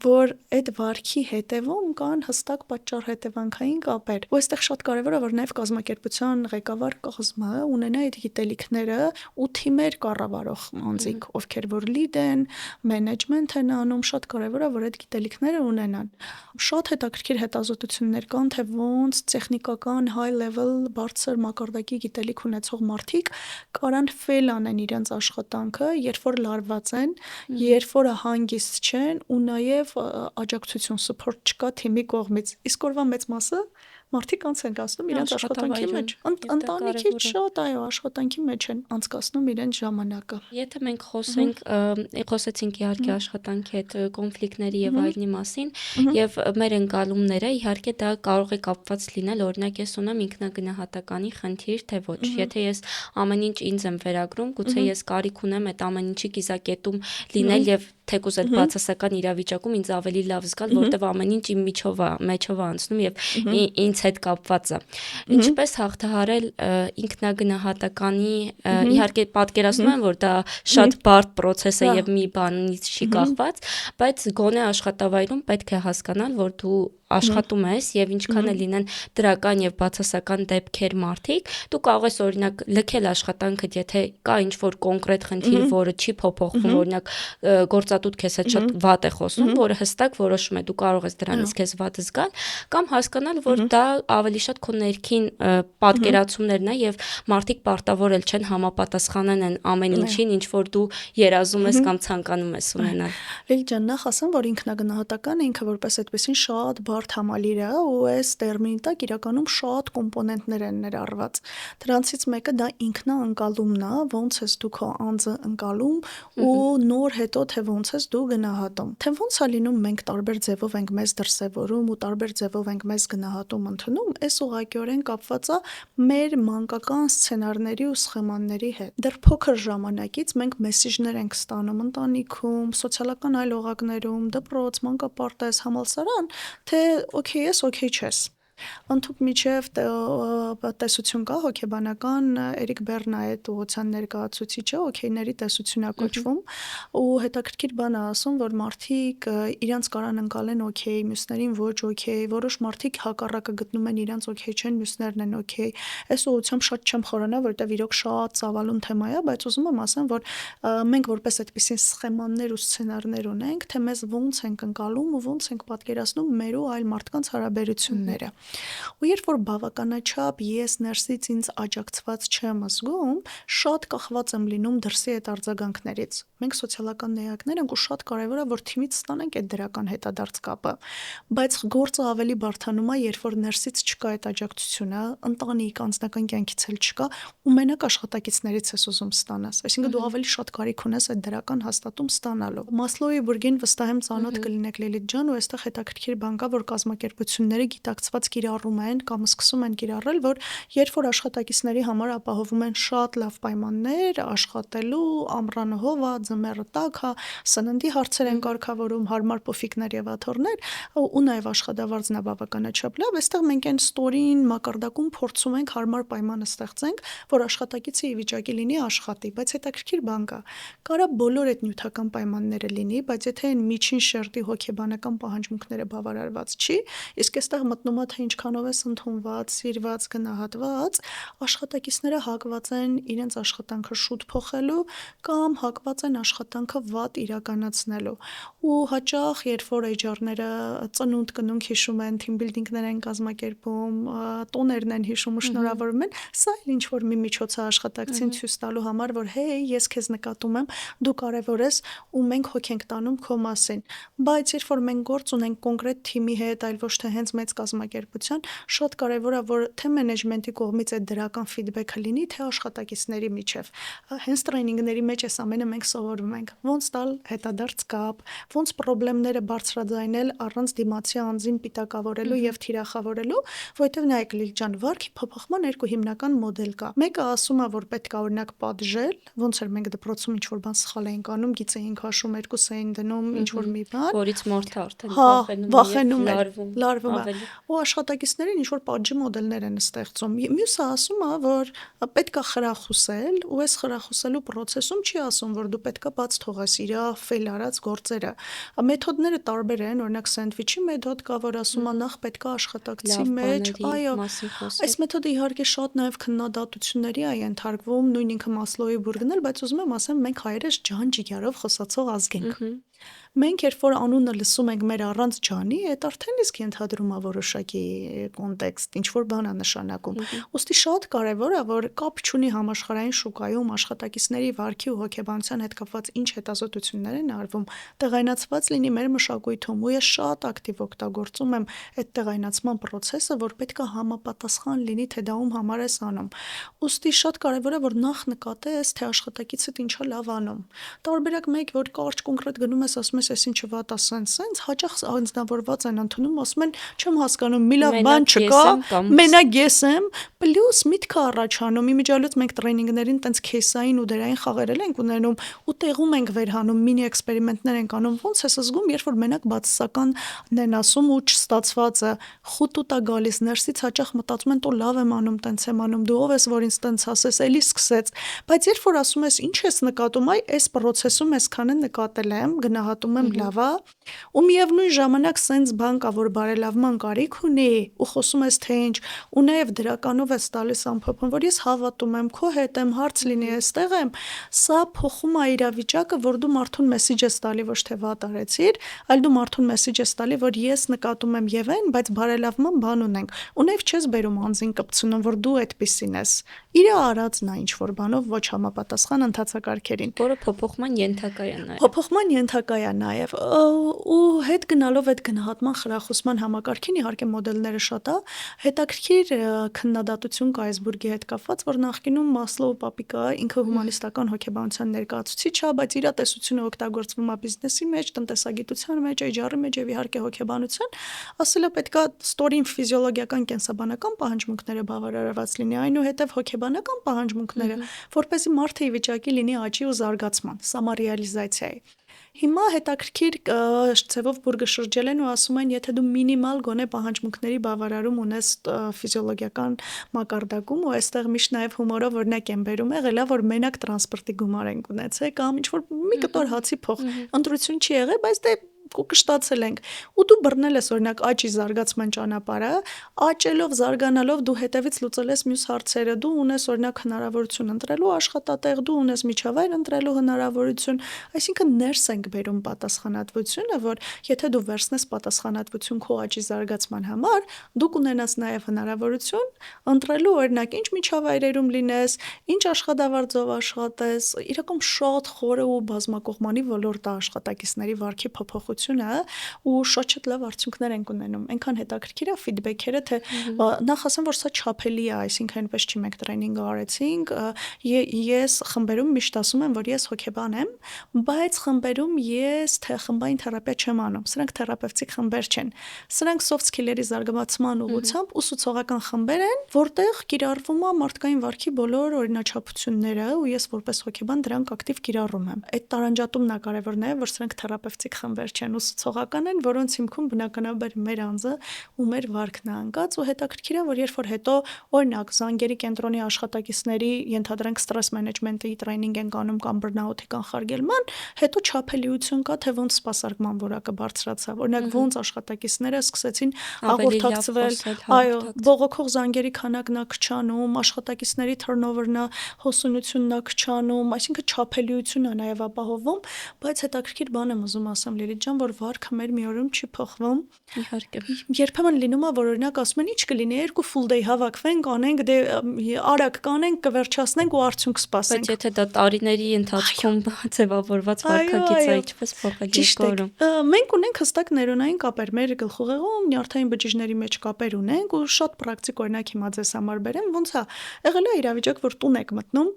S2: որ այդ վարքի հետևում կան հստակ պատճառ-հետևանքային կապեր։ Ու այստեղ շատ կարևոր է, որ նաև կազմակերպության ղեկավար կազմը ունենա այդ գիտելիքները ու թիմեր կառավարող անձիկ, ովքեր որ լիդ են, մենեջմենթ են անում, շատ կարևոր է, որ այդ գիտելիքները ունենան։ Շատ հետաքրքիր հետազոտություններ կան, թե ոնց տեխնիկական high level բարձր մակարդակի գիտելիք ունեցող մարդիկ կարան fail անեն իրենց աշխատանքը, երբ որ լարված են, երբ որ հանգիստ չեն ու նաև աջակցություն, support չկա թիմի կողմից։ Իսկ օրվա մեծ մասը մարդիկ անց են կացնում իրենց աշխատանքի մեջ։ Ընտանիքից շատ, այո, աշխատանքի մեջ են անցկացնում իրենց ժամանակը։
S1: Եթե մենք խոսեցինք իհարկե աշխատանքի հետ կոնֆլիկտների եւ այլնի մասին, եւ մեր ընկալումները իհարկե դա կարող է կապված լինել, օրինակ ես ունեմ ինքնագնահատականի խնդիր, թե ոչ։ Եթե ես ամեն ինչ ինձ եմ վերագրում, գուցե ես կարիք ունեմ այդ ամեն ինչի կիզակետում լինել եւ թեկուզ այդ բացասական իրավիճակում ինձ ավելի լավ զգալ, որտեվ ամեն ինչ իմ մեջով է անցնում եւ ինձ հետ կապված է։ Ինչպես հաղթահարել ինքնագնահատականի, իհարկե պատկերացնում եմ, որ դա շատ բարդ process է եւ մի բանից չի կախված, բայց գոնե աշխատավայրում պետք է հասկանալ, որ դու աշխատում ես եւ ինչքան է լինեն դրական եւ բացասական դեպքեր մարդիկ, դու կարող ես օրինակ լքել աշխատանքդ, եթե կա ինչ-որ կոնկրետ խնդիր, որը չի փոփոխվում, օրինակ գործատուդ քեզ հետ շատ վատ է խոսում, որը հստակ որոշում է, դու կարող ես դրանից քեզ վատ զգալ, կամ հասկանալ, որ դա ավելի շատ քո ներքին պատկերացումներն է եւ մարդիկ պարտավորել չեն համապատասխանեն են ամեն ինչին, ինչ որ դու երազում ես կամ ցանկանում ես ունենալ։
S2: Լիլի ջան, նախ ասեմ, որ ինքնագնահատականը ինքը որպես այդպեսին շատ բարդ համալիր է ու այս տերմինի տակ իրականում շատ կոմպոնենտներ են ներառված։ Դրանցից մեկը դա ինքնաընկալումն է, ոնց ես դու քո անձը ընկալում ու նոր հետո թե ոնց ես դու գնահատում։ Թե ոնց է լինում մենք տարբեր ձևով ենք մեզ դրսևորում ու տարբեր ձևով ենք մեզ գնահատում ընդունում, այս ուղղակիորեն կապված է մեր մանկական սցենարների ու սխեմանների հետ։ Դեռ փոքր ժամանակից մենք մեսիջներ ենք ստանում ընտանիքում, սոցիալական այլ օղակներում, դպրոց, մանկապարտեզ, համալսարան, թե օքեյ ես, օքեյ չես։ Ընդհուպ միջև տեսություն կա հոգեբանական, Էրիկ Բերնը այդ ուղղության ներկայացուցիչը, օքեյների տեսություն է կոչվում, ու հետաքրքիր բան է ասում, որ մարդիկ իրանց կարան ընկալեն օքեյ, մյուսներին ոչ օքեյ, որոշ մարդիկ հակառակը գտնում են իրանց օքեյ չեն, մյուսներն են օքեյ։ Այս ուղղությամբ շատ չեմ խորանա, որտեվ իրոք շատ ծավալուն թեմա է, բայց ուզում եմ ասեմ, որ մենք որպես այդպիսի սխեմաններ ու սցենարներ ունենք, թե մեզ ոնց ենք ընկալում ու ոնց ենք պատկերացնում մեր ու այլ մարդկանց հարաբերությունները։ Ու երբ որ բավականաչափ ես ներսից ինձ աջակցված չեմ զգում, շատ կախված եմ լինում դրսի այդ արձագանքներից։ Մենք սոցիալական էակներ ենք ու շատ կարևոր է, որ թիմից ստանանք այդ դրական հետադարձ կապը, բայց գործը ավելի բարդանում է, երբ որ ներսից չկա այդ աջակցությունը, ընտանիք, անձնական կյանքից էլ չկա, ու մենակ աշխատակիցներից ես ուզում ստանաս։ Այսինքն դու ավելի շատ կարիք ունես այդ դրական հաստատում ստանալու։ Մասլոուի բուրգին վստահ եմ ծանոթ կլինեք Լիլիթ ջան, ու այստեղ հետաքրքիր բան կա, որ կազմակերպությունները գիտակցված կիրառում են կամ սկսում են կիրառել, որ երբ որ աշխատակիցների համար ապահովում են շատ լավ պայմաններ աշխատելու, ամռանը հով է, ձմեռը տաք է, սննդի հարցեր են կարգավորում, հարմար պոֆիկներ եւ աթոռներ, ու նաեւ աշխատավարձն է բավականաչափ լավ, այստեղ մենք այն ստորին մակարդակում փորձում ենք հարմար պայման ստեղծենք, որ աշխատակիցը ի վիճակի լինի աշխատի, բայց հետաքրքիր բան կա։ Կարա բոլոր այդ նյութական պայմանները լինի, բայց եթե այն միջին շերտի հոգեբանական պահանջմունքները բավարարված չի, իսկ այստեղ մտնում է թե ինչքանով ես ընդունված, սիրված, գնահատված, աշխատակիցները հակված են իրենց աշխատանքը շուտ փոխելու կամ հակված են աշխատանքը վատ իրականացնելու։ Ու հաճախ, երբ որ HR-ները ծնունդ կնունք հիշում են, team building-ներ են կազմակերպում, տոներն են հիշում ու շնորհավորում են, սա էլ ինչ-որ մի միջոց է աշխատակցին ցույց տալու համար, որ հեյ, ես քեզ նկատում եմ, դու կարևոր ես ու մենք հոգ ենք տանում քո մասին։ Բայց երբ որ մենք գործ ունենք կոնկրետ թիմի հետ, այլ ոչ թե հենց մեծ կազմակերպության, շատ կարևոր է, որ թե մենեջմենտի կողմից այդ դրական ֆիդբեքը լինի, թե աշխատակիցների միջև։ Հենց տրեյնինգների մեջ այս ամենը մենք սովորում ենք։ Ոնց տալ հետադարձ կապ, ոնց խնդիրները բարձրաձայնել առանց դիմացի անձին պիտակավորելու եւ թիրախավորելու, որովհետեւ նայեք Լիլիթ ջան, վարքի փոփոխման երկու հիմնական մոդել կա։ Մեկը ասում է, որ պետք է օրինակ պատժել, ոնց էր մենք դպրոցում ինչ-որ բան սխալ էինք անում, գիծ էինք հաշում, երկուս էին դնում, ինչ-որ մի բան,
S1: որից մորթը արդեն
S2: վախենում է, լարվում է։
S1: ավելի։
S2: Ու աշխատակիցներին ինչ-որ պատժի մոդելներ են ստեղծում։ Մյուսը ասում է, որ պետք է խրախուսել, ու այս խրախուսելու process-ում չի ասում, որ դու պետք է բաց թողես իր ֆեյլ արած գործերը։ Մեթոդները տարբեր են, օրինակ սենդվիչի մեթոդ կա, որ ասում է նախ պետք է աշխատակցի մեջ, այո, այս մեթոդը իհարկե շատ նաև քննադատությունների է ենթարկվում, նույն ինքը Մասլոուի բուրգն էլ, բայց ուզում եմ ասեմ, մենք հայերս ջան-ջիգարով խոսացող ազգ ենք։ Մենք երբ որ անունը լսում ենք մեր առանց ջանի, այդ արդեն իսկ ենթադրում է որոշակի կոնտեքստ, ինչ որ բան է նշանակում։ Ուստի շատ կարևոր է, որ կապ չունի համաշխարհային շուկայում աշխատակիցների վարքի ու հոգեբանության հետ կապված ինչ հետազոտություններ են արվում, տեղայնացված լինի մեր մշակույթում, ու ես շատ ակտիվ օգտագործում եմ այդ տեղայնացման process-ը, որ պետք է համապատասխան լինի, թե դա ում համար ես անում։ Ուստի շատ կարևոր է, որ նախ նկատես, թե աշխատակիցդ ինչա լավ անում։ Տարբերակ մեկ, որ կարճ կոնկրետ գնում ես, ասում ես, այս ինչը վատ է, սենց, հաճախ անձնավորված են ընդունում, ասում են, չեմ հասկանում, մի լավ բան չկա, մենակ ես եմ, պլյուս միտքը առաջանում, իմիջիալոց մենք տրեյնինգներին տենց քեյսային ու դերային խաղեր ենք ունենում, ու տեղում ենք վերհանում, մինի էքսպերիմենտներ ենք անում, ոնց ես զգում, երբ որ մենակ բացասականն են ասում ու չստացվածը, խուտուտ է գալիս ներսից, հաճախ մտածում են, տո լավ եմ անում, տենց եմ անում, դու ով ես, որ ինձ տենց ասես, էլի սկսեց, բայց երբ որ ասում ես, ինչ ես նկատում, այ այս process-ում այսքան են նկատել եմ, գնահատում եմ, լավ է, ու միևնույն ժամանակ սենց բան կա, որ բարելավման կարիք ունի, ու խոսում ես թե ինչ, ու նաև դրականով ես տալիս ամփոփում, որ ես հավատում եմ, քո հետ եմ, հարց լինի, այստեղ եմ, սա փոխում է իրավիճակը, որ դու մարդուն մեսիջ ես տալի, ոչ թե վատ արեցիր, այլ դու մարդուն մեսիջ ես տալի, որ ես նկատում եմ եւ այն, բայց բարելավման բան ունենք, ու նաև չես բերում անձին կպցնում, որ դու այդպիսին ես, իր արածն է ինչ որ բանով ոչ համապատասխան ընթացակարգերին,
S1: որը փոփոխման ենթակա է նաև։
S2: Փոփոխման ենթակա է նաև, ու հետ գնալով այդ գնահատման խրախուսման համակարգին իհարկե մոդելները շատ է, հետաքրքիր քննադատություն կա Այսբուրգի հետ կապված, որ նախկինում Մասլոու պապիկը ինքը հումանիստական հոգեբանության ներկայացուցիչ է, բայց իր տեսությունը օգտագործվում է բիզնեսի մեջ, տնտեսագիտության մեջ, HR-ի մեջ եւ իհարկե հոգեբանության, ասելը պետքա ստորին ֆիզիոլոգիական կենսաբանական պահանջմունքները բավարարված լինի, այնուհետև հոգեբանական պահանջմունքները, որպեսզի մարդը ի վիճակի լինի աճի ու զարգացման, սամարեալիզացիա է։ Հիմա հետաքրքիր ձևով բուրգը շրջել են ու ասում են, եթե դու մինիմալ գոնե պահանջմունքների բավարարում ունես ֆիզիոլոգիական մակարդակում, ու այստեղ միշտ նաև հումորով օրինակ եմ բերում, եղել է, որ մենակ տրանսպորտի գումար ենք ունեցել, կամ ինչ որ մի կտոր հացի փող, ընտրություն չի եղել, բայց դե կշտացել ենք, ու դու բռնել ես օրինակ աճի զարգացման ճանապարհը, աճելով, զարգանալով դու հետևից լուծել ես մյուս հարցերը, դու ունես օրինակ հնարավորություն ընտրելու աշխատատեղ, դու ունես միջավայր ընտրելու հնարավորություն, այսինքն ներս ենք բերում պատասխանատվությունը, որ եթե դու վերցնես պատասխանատվություն քո աճի զարգացման համար, դու կունենաս նաև հնարավորություն ընտրելու օրինակ ինչ միջավայրերում լինես, ինչ աշխատավարձով աշխատես, իրականում շատ խորը ու բազմակողմանի ոլորտ է աշխատակիցների վարքի փոփոխությունը ու շատ լավ արդյունքներ ենք ունենում։ Այնքան հետաքրքիր է ֆիդբեքերը, թե նախ ասեմ, որ սա չափելի է, այսինքն այնպես չի մենք տրեյնինգը արեցինք, ես խմբերում միշտ ասում եմ, որ ես հոգեբան եմ, բայց խմբերում ես խմբային թերապիա չեմ անում։ Սրանք թերապևտիկ խմբեր չեն։ Սրանք soft skill-երի զարգացման ուղղությամբ ուսուցողական խմբեր են, որտեղ կիրառվում է մարդկային վարքի բոլոր օրինաչափությունները, ու ես որպես հոգեբան դրանք ակտիվ կիրառում եմ։ Այդ տարանջատումն է կարևոր նաև, որ սրանք թերապևտիկ խմբեր չեն։ չեն, ուսուցողական են, որոնց հիմքում բնականաբար մեր անձը ու մեր վարքն է անկած ու հետաքրքիր է, որ երբ որ հետո օրինակ զանգերի կենտրոնի աշխատակիցների ենթադրենք ստրես մենեջմենտի տրեյնինգ են կանում կամ բռնաոթի կանխարգելման, հետո չափելիություն կա, թե ոնց սպասարկման որակը բարձրացավ։ Օրինակ ոնց աշխատակիցները սկսեցին հաղորդակցվել, այո, բողոքող զանգերի քանակն է քչանում, աշխատակիցների turnover-ն է, հոսունությունն է քչանում, այսինքն չափելիություն է նաև ապահովում, բայց հետաքրքիր բան եմ ուզում ասեմ Լիլիթ ջան, որ վարքը մեր մի օրում չի փոխվում։
S1: Իհարկե։
S2: Երբեմն լինում է, որ օրինակ ասում են, ինչ կլինի, 2 full day հավաքվենք, անենք, դե արագ կանենք, կվերջացնենք ու արդյունք սպասենք։
S1: Բայց եթե դա տարիների ընթացքում ձևավորված վարքագիծ է, ինչպես փոխել երկու օրում։
S2: Մենք ունենք հստակ նեյրոնային կապեր, մեր գլխուղեղում նյարդային բջիջների մեջ կապեր ունենք ու շատ պրակտիկ օրինակ հիմա ձեզ համար բերեմ, ոնց է եղել է իրավիճակ, որ տուն եք մտնում,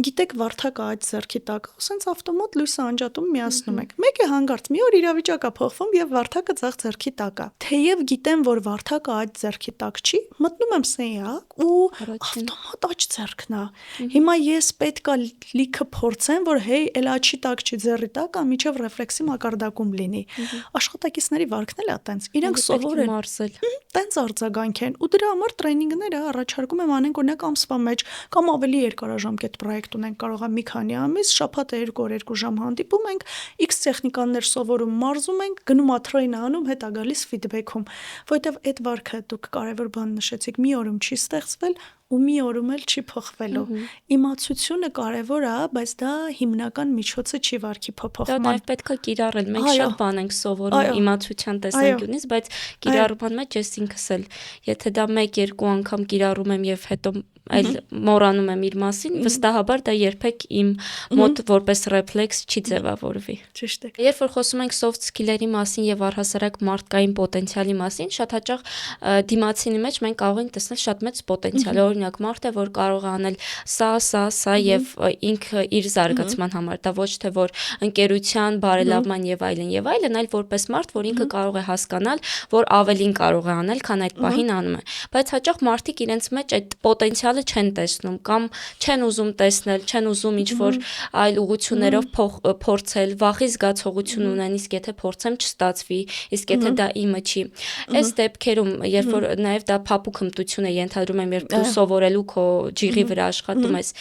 S2: գիտեք վարդակը այդ ձեռքի տակ, ասենց ավտոմատ լույսը անջատում միացնում եք։ Մեկ է հանգարց մի օր իրավիճակը փոխվում եւ վարդակը ձախ ձեռքի տակ է։ Թեև գիտեմ, որ վարդակը այդ ձեռքի տակ չի, մտնում եմ սենյակ ու ավտոմատ աջ ձեռքն է։ Հիմա ես պետք է լիքը փորձեմ, որ հեյ, էլ աչի տակ չի ձեռի տակ, ամիջև ռեֆլեքսի մակարդակում լինի։ Աշխատակիցների վարքն էլ է տենց։ Իրենք սովոր են մարզել։ Տենց արձագանք են ու դրա համար տրեյնինգները առաջարկում եմ անենք օրինակ ամսվա մեջ կամ ավելի երկարաժամկետ պրոյեկտ ունենք, կարող է մի քանի ամիս, շաբաթը 2 օր 2 ժամ հանդիպում ենք, X տեխնիկաներ սովորում, մարզում ենք, գնում է տրեյնը անում, հետո գալիս ֆիդբեքում, որովհետև այդ վարքը դուք կարևոր բան նշեցիք, մի օրում չի ստեղծվել ու մի օրում էլ չի փոխվելու։ Իմացությունը կարևոր է, բայց դա հիմնական միջոցը չի վարքի փոփոխման։
S1: Դա նաև պետք է կիրառել։ Մենք շատ բան ենք սովորում իմացության տեսանկյունից, բայց կիրառման մեջ ես ինքս էլ, եթե դա 1-2 անգամ կիրառում եմ եւ հետո այլ մոռանում եմ իր մասին, վստահաբար դա երբեք իմ մոտ որպես ռեֆլեքս չի ձևավորվի։
S2: Ճիշտ է։
S1: Երբ որ խոսում ենք soft skill-երի մասին եւ առհասարակ մարդկային պոտենցիալի մասին, շատ հաճախ դիմացինի մեջ մենք կարող ենք տեսնել շատ մեծ պոտենցիալ։ Օրինակ մարդ է, որ կարող է անել սա եւ ինքը իր զարգացման համար, դա ոչ թե որ ընկերության բարելավման եւ այլն, այլ որպես մարդ, որ ինքը կարող է հասկանալ, որ ավելին կարող է անել, քան այդ պահին անում է։ Բայց հաճախ մարդիկ իրենց մեջ այդ պոտենցիալը չեն տեսնում կամ չեն ուզում տեսնել, չեն ուզում ինչ-որ այլ ուղղություններով փորձել, վախի զգացողություն ունեն, իսկ եթե փորձեմ չստացվի, իսկ եթե դա իմը չի։ Այս դեպքերում, երբ որ նաև դա փափուկ հմտություն է, ենթադրում եմ, երբ դու սովորելու քո ջիղի վրա աշխատում ես,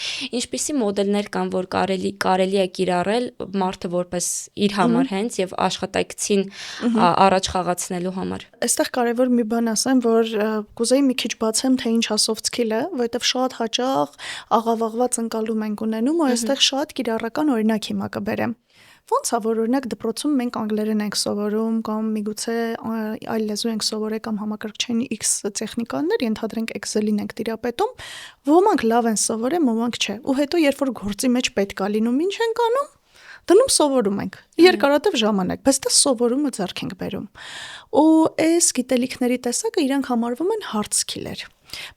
S1: ինչպիսի մոդելներ կան, որ կարելի է կիրառել մարդը որպես իր համար հենց եւ աշխատակցին առաջ խաղացնելու համար։
S2: Այստեղ կարևոր մի բան ասեմ, որ կուզեի մի քիչ բացեմ, թե ինչ է soft skill-ը, որովհետև շատ հաճախ աղավաղված ընկալում ենք ունենում, ու այստեղ շատ կիրառական օրինակ հիմա կբերեմ։ Ոնց է, որ օրինակ դպրոցում մենք անգլերեն ենք սովորում կամ միգուցե այլ լեզու ենք սովորել կամ համակարգչային X տեխնիկաներ, ենթադրենք Excel-ին ենք տիրապետում, ոմանք լավ են սովորել, ոմանք չէ։ Ու հետո երբ որ գործի մեջ պետք է լինում, ինչ ենք անում։ Դնում սովորում ենք երկարատև ժամանակ, բայց դա սովորումը ձեռք ենք բերում։ Ու այս գիտելիքների տեսակը իրանք համարվում են hard skill-եր։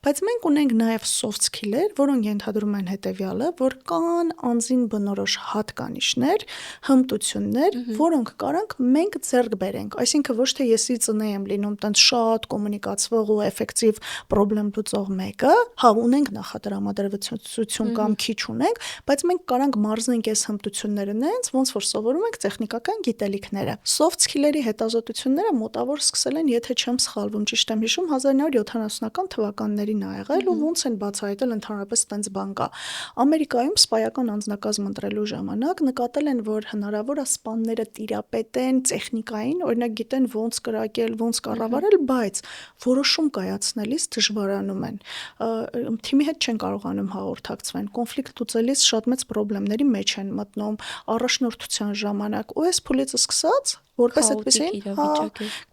S2: Բայց մենք ունենք նաև soft skill-եր, որոնք ենթադրում են հետևյալը, որ կան անձին բնորոշ հատկանիշներ, հմտություններ, որոնք կարանք մենք ձեռք բերենք։ Այսինքն ոչ թե եսի ծնե եմ լինում տենց շատ կոմունիկացվող ու էֆեկտիվ պրոբլեմ լուծող մեկը, հա ունենք նախատրամադրվածություն կամ քիչ ունենք, բայց մենք կարանք մարզենք այս հմտությունները նենց, ոնց որ սովորում ենք տեխնիկական գիտելիքները։ Soft skill-երի հետազոտությունները մոտավոր սկսել են, եթե չեմ սխալվում, ճիշտ եմ հիշում, 1970-ական թվականներին ա եղել ու ոնց են բացահայտել ընդհանրապես տենց բան կա։ Ամերիկայում սպայական անձնակազմ ընտրելու ժամանակ նկատել են, որ հնարավոր է սպաները տիրապետեն տեխնիկային, օրինակ գիտեն ոնց կրակել, ոնց կառավարել, բայց որոշում կայացնելիս դժվարանում են։ Թիմի հետ չեն կարողանում հաղորդակցվեն, կոնֆլիկտ լուծելիս շատ մեծ խնդիրների մեջ են մտնում, առաջնորդության ժամանակ ու այս փուլից սկսած որպես այդպեսին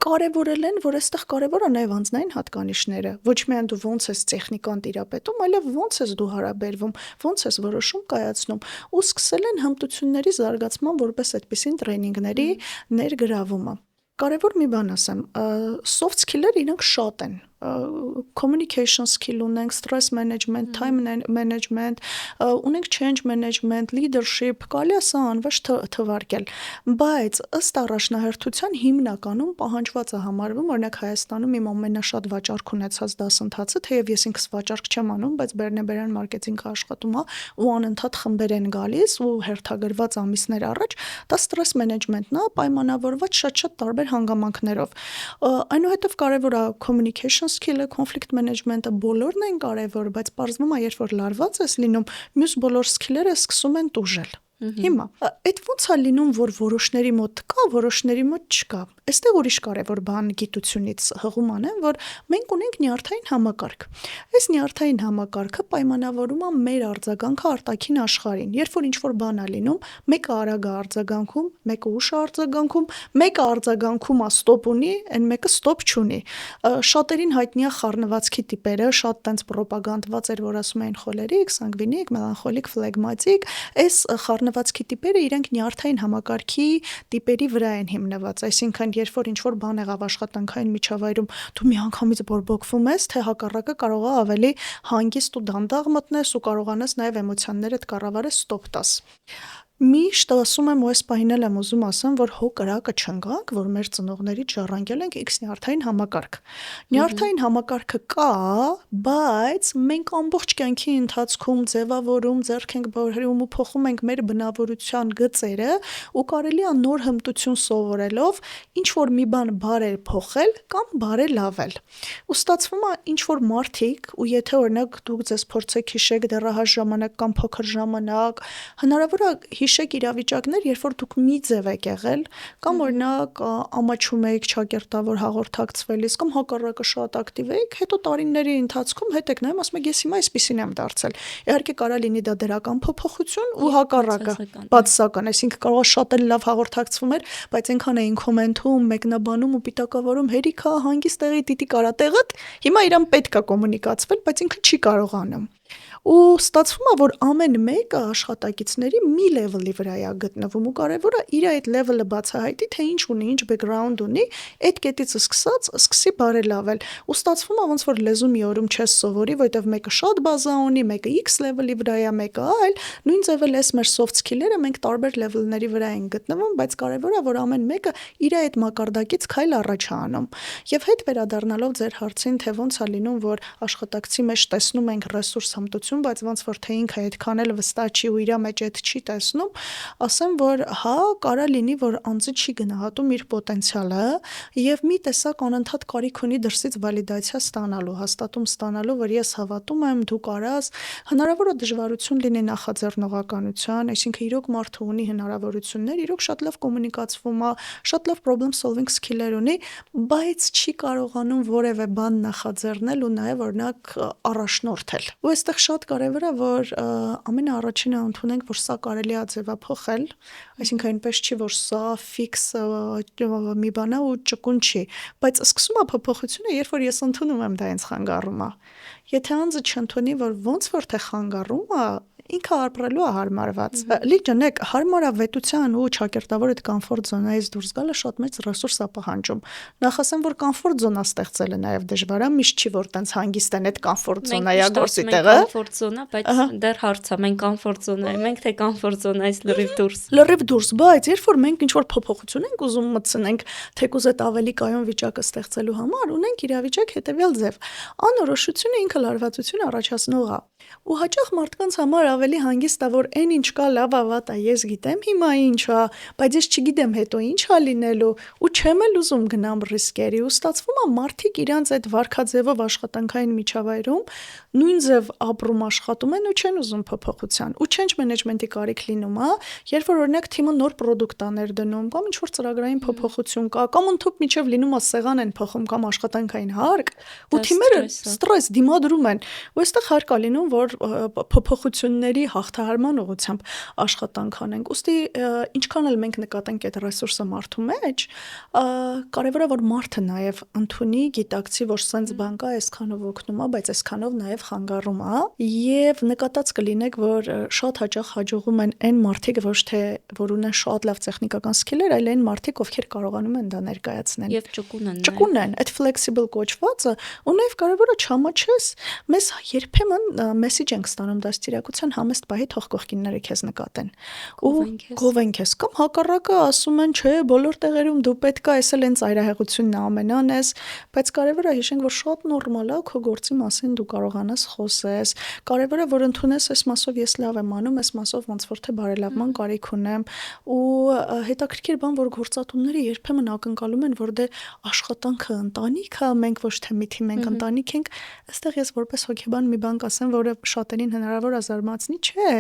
S2: կարևորել են, որ այստեղ կարևոր է նաև անձնային հատկանիշները։ Ոչ միայն դու ոնց ես տեխնիկան տիրապետում, այլև ոնց ես դու հարաբերվում, ոնց ես որոշում կայացնում։ Ու սկսել են հմտությունների զարգացման որպես այդպեսին տրեյնինգների ներգրավումը։ Կարևոր մի բան ասեմ, soft skill-երը իրանք շատ են։ communication skill ունենք, stress management, time management, ունենք change management, leadership, կարելի է սա անվերջ թվարկել, բայց ըստ առաջնահերթության հիմնականում պահանջված է համարվում, օրինակ Հայաստանում իմ ամենաշատ վաճառք ունեցած դասընթացը, թեև ես ինքս վաճառք չեմ անում, բայց բեռնեբերան մարքեթինգը աշխատում է ու անընդհատ խմբեր են գալիս ու հերթագրված ամիսներ առաջ, դա stress management-ն է, պայմանավորված շատ տարբեր հանգամանքներով։ Այնուհետև կարևոր է communication skill-ը, conflict management-ը, բոլորն են կարևոր, բայց պարզվում է, երբ որ լարված ես լինում, մյուս բոլոր skill-երը սկսում են տուժել։ Հիմա, այդ ոնց է լինում, որ որոշների մոտ կա, որոշների մոտ չկա։ Այստեղ ուրիշ կարևոր բան գիտությունից հղում անեմ, որ մենք ունենք նյարդային համակարգ։ Այս նյարդային համակարգը պայմանավորում է մեր արձագանքը արտաքին աշխարհին։ Երբ որ ինչ-որ բան է լինում, մեկը արագ է արձագանքում, մեկը ուշ է արձագանքում, մեկը արձագանքում է ստոպ ունի, այն մեկը ստոպ չունի։ Շատերին հայտնի է խառնվածքի տիպերը, շատ տենց պրոպագանդված էր, որ ասում էին խոլերիկ, սանգվինիկ, մելանխոլիկ, ֆլեգմատիկ, այս խառնվածքի տիպերը իրենք նյարդային համակարգի տիպերի վրա են հիմնված, այսինքն երբ որ ինչ-որ բան եղավ աշխատանքային միջավայրում, դու միանգամից բորբոքվում ես, թե հակառակը կարող է ավելի հանգիստ ու դանդաղ մտնես ու կարողանաս նաև էմոցիաներդ կառավարես, ստոպ տաս։ Միշտ ասում եմ ու այս պահին եմ ուզում ասեմ, որ հո կրակը չընկանք, որ մեր ծնողներից ժառանգել ենք X նյարդային համակարգ։ Նյարդային համակարգը կա, բայց մենք ամբողջ կյանքի ընթացքում ձևավորում, ձեռք ենք բերում ու փոխում ենք մեր բնավորության գծերը ու կարելի է նոր հմտություն սովորելով ինչ որ մի բան բարեր փոխել կամ բարելավել։ Ու ստացվում է ինչ որ մարդիկ, ու եթե օրինակ դուք ձեզ փորձեք հիշեք դեռահաս ժամանակ կամ փոքր ժամանակ, հնարավոր է հիշեք իրավիճակներ, երբ որ դուք մի ձև եք եղել, կամ օրինակ ամաչում եք ճակերտավոր հաղորդակցվելիս, կամ հակառակը շատ ակտիվ եք, հետո տարիների ընթացքում հետ եք նայում, ասում եք ես հիմա այսպեսին եմ դարձել։ Իհարկե կարա լինի դա դրական փոփոխություն ու հակառակը բացասական, այսինքն կարող է շատ էլ լավ հաղորդակցվում էր, բայց այնքան էին կոմենտում, մեկնաբանում ու պիտակավորում հերիքա հանգիստ տեղի տիտի կարատեղդ, հիմա իրան պետք է կոմունիկացվել, բայց ինքը չի կարողանում։ Ու ստացվում է, որ ամեն մեկը աշխատակիցների մի լեվելի վրա է գտնվում ու կարևոր է իր այդ լեվելը բացահայտի, թե ինչ ունի, ինչ բեքգրաունդ ունի, այդ կետից սկսած սկսի բարելավել։ Ու ստացվում է, ոնց որ լեզու մի օրում չես սովորի, որովհետև մեկը շատ բազա ունի, մեկը X լեվելի վրա է, մեկը այլ, նույն ձևել էս մեր soft skill-երը մենք տարբեր լեվելների վրա են գտնվում, բայց կարևոր է, որ ամեն մեկը իր այդ մակարդակից քայլ առաջ է անում։ Եվ հետ վերադառնալով ձեր հարցին, թե ոնց է լինում, որ աշխատակցի մեջ տեսնում ենք ռեսուրս հմտություն, բայց ոնց որ թե ինքը այդքան էլ վստահ չի ու իր մեջ այդ չի տեսնում, ասեմ, որ հա, կարա լինի, որ անձը չի գնահատում իր պոտենցիալը եւ մի տեսակ անընդհատ կարիք ունի դրսից վալիդացիա ստանալու, հաստատում ստանալու, որ ես հավատում եմ, դու կարաս, հնարավոր է դժվարություն լինի նախաձեռնողականության, այսինքն իրոք մարդը ունի հնարավորություններ, իրոք շատ լավ կոմունիկացվում է, շատ լավ problem solving skill-եր ունի, բայց չի կարողանում որևէ բան նախաձեռնել ու նաև օրինակ առաջնորդել։ Ու այստեղ շատ կարևոր է, որ ամենաառաջինը ընդունենք, որ սա կարելի է ձևափոխել, այսինքն այնպես չի, որ սա ֆիքս մի բան է ու ճկուն չի, բայց սկսում է փոփոխությունը, երբ որ ես ընդունում եմ դա ինձ խանգարում է։ Եթե անձը չընդունի, որ ոնց որ թե խանգարում է, ինքը ապրելու է հարմարված։ Լիճնեք հարմարավետության ու ճակերտավոր այդ կոմֆորտ զոնայից դուրս գալը շատ մեծ ռեսուրս է պահանջում։ Նախ ասեմ, որ կոմֆորտ զոնա ստեղծելը նաև դժվար է, միշտ չի որ տենց հանգիստ են այդ կոմֆորտ զոնայա գործի տեղը։
S1: Կոմֆորտ զոնա, բայց դեռ հարց է, մենք կոմֆորտ զոնայում ենք, թե կոմֆորտ զոնայից լրիվ դուրս։
S2: Լրիվ դուրս, բայց երբ որ մենք ինչ-որ փոփոխություն ենք ուզում մտցնենք, թեկուզ այդ ավելի կայուն վիճակը ստեղծելու համար, ունենք իրավիճակ հետևյալ ձև։ Անորոշությունը ինքը լարվածություն առաջացնող է։ Ու հաճախ մարդկանց համար ավելի հանգիստ է, որ այն ինչ կա լավ է, վատ է, ես գիտեմ հիմա ինչ է, բայց ես չգիտեմ հետո ինչ է լինելու ու չեմ էլ ուզում գնամ ռիսկերի ու ստացվում է մարդիկ իրանց այդ վարքաձևով աշխատանքային միջավայրում նույն ձև ապրում աշխատում են ու չեն ուզում փոփոխության ու change management-ի կարիք լինում է, երբ որ օրինակ թիմը նոր պրոդուկտ է ներդնում կամ ինչ որ ծրագրային փոփոխություն կա կամ ընդհանուր միջև լինում է սեղան են փոխում կամ աշխատանքային հարկ ու թիմերը ստրես, կտրում են։ Ու այստեղ հարկ է լինում, որ փոփոխությունների հաղթահարման ուղղությամբ աշխատանք անենք։ Ուստի ինչքան էլ մենք նկատենք այդ ռեսուրսը մարդու մեջ, կարևոր է որ մարդը նաև ընդունի, գիտակցի, որ սենց բան կա, այսքանով օգնում է, բայց այսքանով նաև խանգարում է, եւ նկատած կլինեք, որ շատ հաճախ հաջողում են այն մարդիկ, ոչ թե որ ունեն շատ լավ տեխնիկական սկիլեր, այլ այն մարդիկ, ովքեր կարողանում են դա ներկայացնել։
S1: Եվ
S2: ճկուն են, այդ flexible կոչվածը, ու նաև կարևորը չամաչես, մեզ երբեմն մեսեջ ենք ստանում դաստիարակության համեստ պահի թող կողքինները քեզ նկատեն։ Ու գովեն քեզ կամ հակառակը ասում են, չէ, բոլոր տեղերում դու պետք է այսել են ծայրահեղությունն ամենան ես, բայց կարևորը հիշենք, որ շատ նորմալ է քո գործի մասին դու կարողանաս խոսես։ Կարևորը որ ընդունես այս մասով ես լավ եմ անում, այս մասով ոնց որ թե բարելավման կարիք ունեմ, ու հետաքրքիր բան, որ գործատուները երբեմն ակնկալում են, որ դե աշխատանքը ընտանիք է, մենք ոչ թե մի թիմ ենք, ընտանիք ենք, այստեղ ես որպես հոգեբան մի բան կասեմ, որը շատերին հնարավոր է զարմացնի, չէ,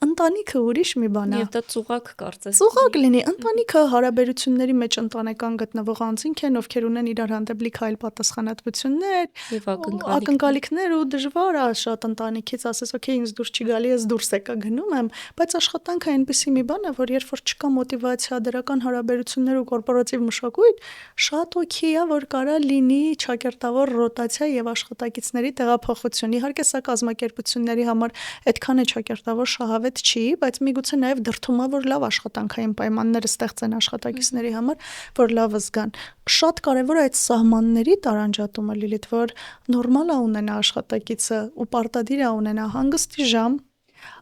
S2: ընտանիքը ուրիշ մի բան է։
S1: Եվ դա ծուղակ կարծես։
S2: Ծուղակ լինի, ընտանիքը հարաբերությունների մեջ ընտանեկան գտնվող անձինք են, ովքեր ունեն իրար հանդեպ լիք այլ պատասխանատվություններ,
S1: Եվ
S2: ակնկալիքներ ու դժվար է շատ ընտանիքից ասես, օքեյ, ինձ դուրս չի գալի, ես դուրս եկա գնում եմ, բայց աշխատանքը այնպիսի մի բան է, որ երբ որ չկա մոտիվացիա, դրական հարաբերություններ ու կորպորատիվ մշակույթ, շատ օքեյ է, որ կարա լինի ճակերտավոր ռոտացիա եւ աշխատակիցների տեղափոխություն։ Իհարկե սա կազմակերպությունների համար այդքան է ճակերտավոր շահավետ չի, բայց միգուցե նաեւ դրդում է, որ լավ աշխատանքային պայմաններ ստեղծեն աշխատակիցների համար, որ լավը զգան։ Շատ կարևոր է այդ սահմանների տարանջատումը, Լիլիթ, որ նորմալ է ունենա աշխատակիցը ու պարտադիր է ունենա հանգստի ժամ,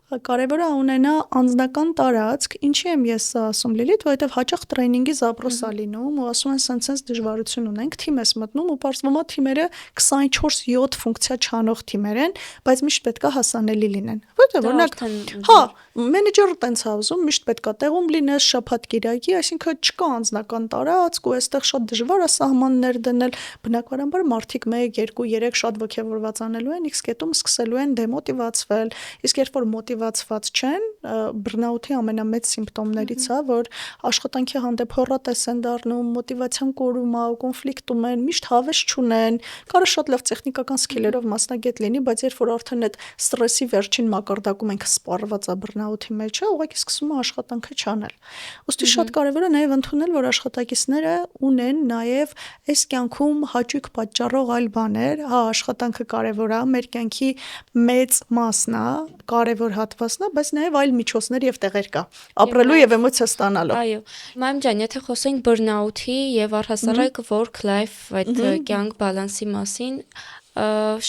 S2: կարևոր է ունենա անձնական տարածք, ինչի եմ ես սա ասում Լիլիթ, որովհետև հաճախ տրեյնինգի զապրոս է լինում ու ասում են սենց դժվարություն ունենք, թիմ ես մտնում ու պարզվում է թիմերը 24/7 ֆունկցիա չանող թիմեր են, բայց միշտ պետք է հասանելի լինեն։ Որտեղ օրինակ, հա, մենեջերը տենց է ուզում, միշտ պետք է տեղում լինես, շաբաթ-կիրակի, այսինքն չկա անձնական տարածք ու այստեղ շատ դժվար է սահմաններ դնել, բնականաբար մարդիկ 1, 2, 3 շատ ոգևորված անելու են, X կետում սկսելու են դեմոտիվացվել, իսկ երբ որ մոտիվացված չեն, բռնաութի ամենամեծ սիմպտոմներից է, որ աշխատանքի հանդեպ հոռատես են դառնում, մոտիվացիան կորում է, կոնֆլիկտում են, միշտ հավես չունեն, կարա շատ լավ տեխնիկական սկիլերով մասնագետ լինի, բայց երբ որ արդեն այդ ստրեսի վերջին մակարդակում ենք սպառված է բռնաութի մեջ, ուղղակի սկսում է աշխատանքը չանել։ Ոստի շատ կարևոր է նաև ընդունել, որ աշխատակիցները ունեն նաև այս կյանքում հաճույք պատճառող այլ բաներ, հա, աշխատանքը կարևոր է, մեր կյանքի մեծ մասն է, կարևոր հատվածն է, բայց նաև այլ միջոցներ եւ տեղեր կա ապրելու եւ էմոցիա ստանալու։
S1: Այո, մայմ ջան, եթե խոսենք բռնաութի եւ առհասարակ work life այդ կյանք բալանսի մասին,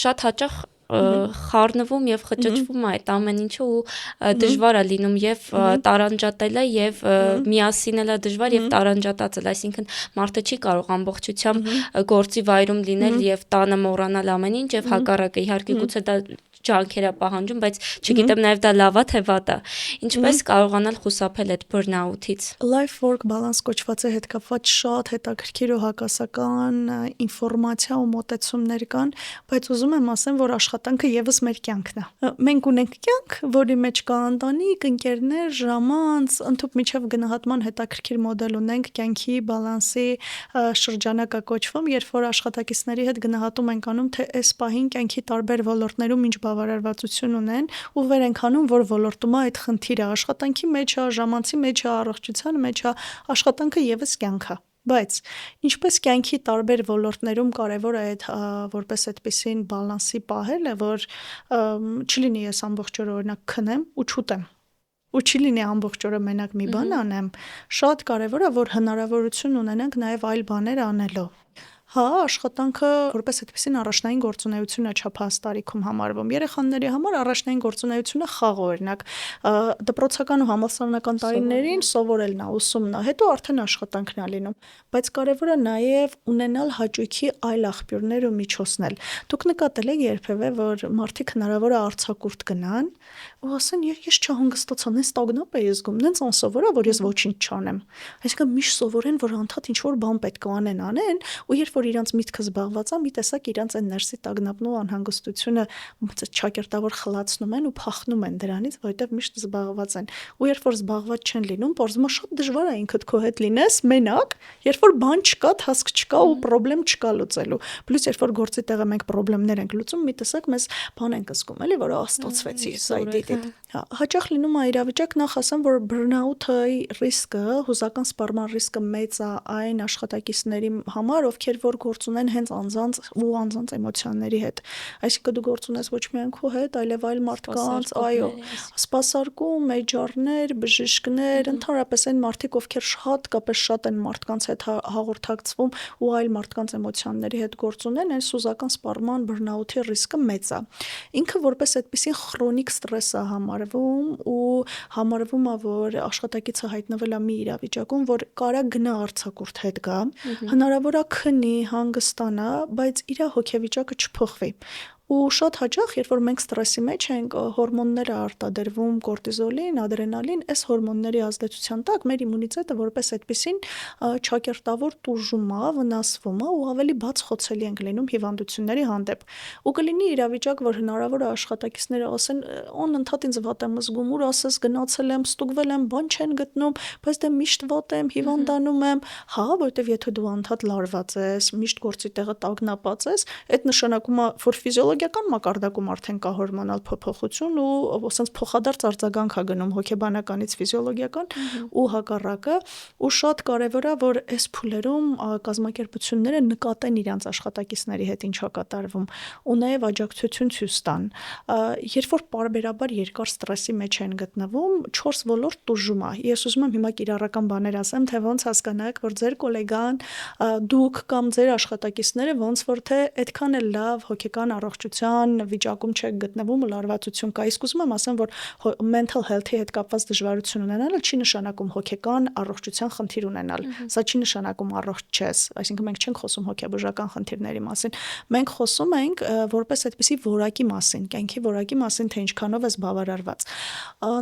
S1: շատ հաճախ խառնվում եւ խճճվում է այդ ամեն ինչը ու դժվար է լինում եւ տարանջատելը եւ միասին էլ է դժվար եւ տարանջատածել, այսինքն մարդը չի կարող ամբողջությամբ գործի վայրում լինել եւ տանը մոռանալ ամեն ինչ եւ հակառակը, իհարկե գուցե դա ջանքեր է պահանջում, բայց չգիտեմ նաև դա լավ է թե վատ է։ Ինչպես կարողանալ խուսափել այդ բռնաութից։
S2: Life work balance կոչվածի հետ կապված շատ հետաքրքիր ու հակասական ինֆորմացիա ու մոտեցումներ կան, բայց ուզում եմ ասեմ, որ աշխատանքը եւս մեր կյանքն է։ Մենք ունենք կյանք, որի մեջ կա ընտանիք, ընկերներ, ժամանց, ընդհանուր միջև գնահատման հետաքրքիր մոդել ունենք կյանքի բալանսի շրջանակա կոչվում, երբ որ աշխատակիցների հետ գնահատում ենք անում, թե այս պահին կյանքի տարբեր ոլորտներում ինչ բավարարվածություն ունեն ու վեր ենք անում, որ ոլորտում է այդ խնդիրը, աշխատանքի մեջ է, ժամանցի մեջ է, առողջության մեջ է, աշխատանքը եւս կյանք է։ Բայց ինչպես կյանքի տարբեր ոլորտներում կարևոր է այդ որպես այդպիսին բալանսի պահելը, որ չլինի ես ամբողջ օրը օրինակ քնեմ ու չուտեմ ու չի լինի ամբողջ օրը մենակ մի բան անեմ, շատ կարևոր է, որ հնարավորություն ունենանք նաև այլ բաներ անելու։ Հա, աշխատանքը որպես այդպիսին առաջնային գործունեություն է չափահաս տարիքում համարվում։ Երեխաների համար առաջնային գործունեությունը խաղ օրինակ դպրոցական ու համալսարանական տարիներին սովորելն է, ուսումն է, հետո արդեն աշխատանքն է լինում։ Բայց կարևոր է նաև ունենալ հաճույքի այլ աղբյուրներ ու միջոցներ։ Դուք նկատել եք երբևէ, որ մարդիկ հնարավոր է արձակուրդ գնան ու ասեն, ես չհանգստացա, նենց տագնապ եմ զգում, նենց անսովոր է, որ ես ոչինչ չանեմ։ Այսինքն միշտ սովորեն, որ անդադ ինչ որ բան պետք է անեն, ու երբ որ իրանց միտքը զբաղված է, մի տեսակ իրանց այն ներսի տագնապն ու անհանգստությունը ճակերտավոր խլացնում են ու փախնում են դրանից, որովհետև միշտ զբաղված են։ Ու երբ որ զբաղված չեն լինում, բարձում է շատ դժվար է ինքդ քո հետ լինես մենակ, երբ որ բան չկա, հասկ չկա ու խնդրեմ չկա լուծելու։ Պլյուս երբ որ գործի տեղը մենք խնդիրներ ենք լուծում, մի տեսակ մեզ բան ենք զգում, էլի, որ ստացվեցի, սա դիտի։ Հաճախ լինում է իրավիճակ, նախ ասեմ, որ բըրնաութի ռիսկը, հուզական սպառման ռիսկը մեծ է այն աշխատակիցների համար, ովքեր որ գործ ունեն հենց անձանց ու անձանց էմոցիաների հետ։ Այսինքն դու գործ ունես ոչ միայն քո հետ, այլև այլ մարդկանց, այո, սպասարկում, մեջարներ, բժիշկներ, ընդհանրապես այն մարդիկ, ովքեր հատկապես շատ են մարդկանց հետ հաղորդակցվում ու այլ մարդկանց էմոցիաների հետ գործ ունեն, այն սուզական սպառման բըրնաութի ռիսկը մեծ է։ Ինքը որպես այդպիսին քրոնիկ ստրես է համարվում ու համարվում է, որ աշխատակիցը հայտնվել է մի իրավիճակում, որ կարա գնա արձակուրդ հետ գա, հնարավոր է քնի, հանգստանա, բայց իր հոգեվիճակը չփոխվի։ Ու շատ հաճախ, երբ որ մենք ստրեսի մեջ ենք, հորմոններ է արտադրվում, կորտիզոլին, ադրենալին, այս հորմոնների ազդեցության տակ մեր իմունիտետը որպես այդպիսին ճակերտավոր տուժում է, վնասվում է ու ավելի բաց խոցելի ենք լինում հիվանդությունների հանդեպ։ Ու կլինի իրավիճակ, որ հնարավոր է աշխատակիցները ասեն, անընդհատ ինձ վատ եմ զգում, ուր ասես գնացել եմ, ստուգվել եմ, բան չեն գտնում, բայց դե միշտ վատ եմ, հիվանդանում եմ, հա, որովհետև եթե դու անդադ լարված ես, միշտ գործի տեղը տագնապած ես, այդ նշանակում է, որ ֆիզիոլոգիական մակարդակում արդեն կա հորմոնալ փոփոխություն ու ասենց փոխադարձ արձագանք է գնում հոգեբանականից ֆիզիոլոգիական ու հակառակը, ու շատ կարևոր է, որ այս փուլերում կազմակերպությունները նկատեն իրենց աշխատակիցների հետ ինչ է կատարվում ու նաև աջակցություն ցույց տան։ Երբ որ պարբերաբար երկար ստրեսի մեջ են գտնվում, 4 ոլորտ տուժում է։ Ես ուզում եմ հիմա կիրառական բաներ ասեմ, թե ոնց հասկանաք, որ ձեր գոլեգան, դուք կամ ձեր աշխատակիցները ոնց որ թե այդքան էլ լավ հոգեկան առողջության վիճակում չեք գտնվում, լարվածություն կա։ Իսկ ուզում եմ ասեմ, որ mental health-ի հետ կապված դժվարություն ունենալը չի նշանակում հոգեկան առողջության խնդիր ունենալ։ Սա չի նշանակում առողջ չես, այսինքն մենք չենք խոսում հոգեբուժական խնդիրների մասին։ Մենք խոսում ենք որպես այդպիսի որակի մասին, կյանքի որակի մասին, թե ինչքանով ես բավարարված։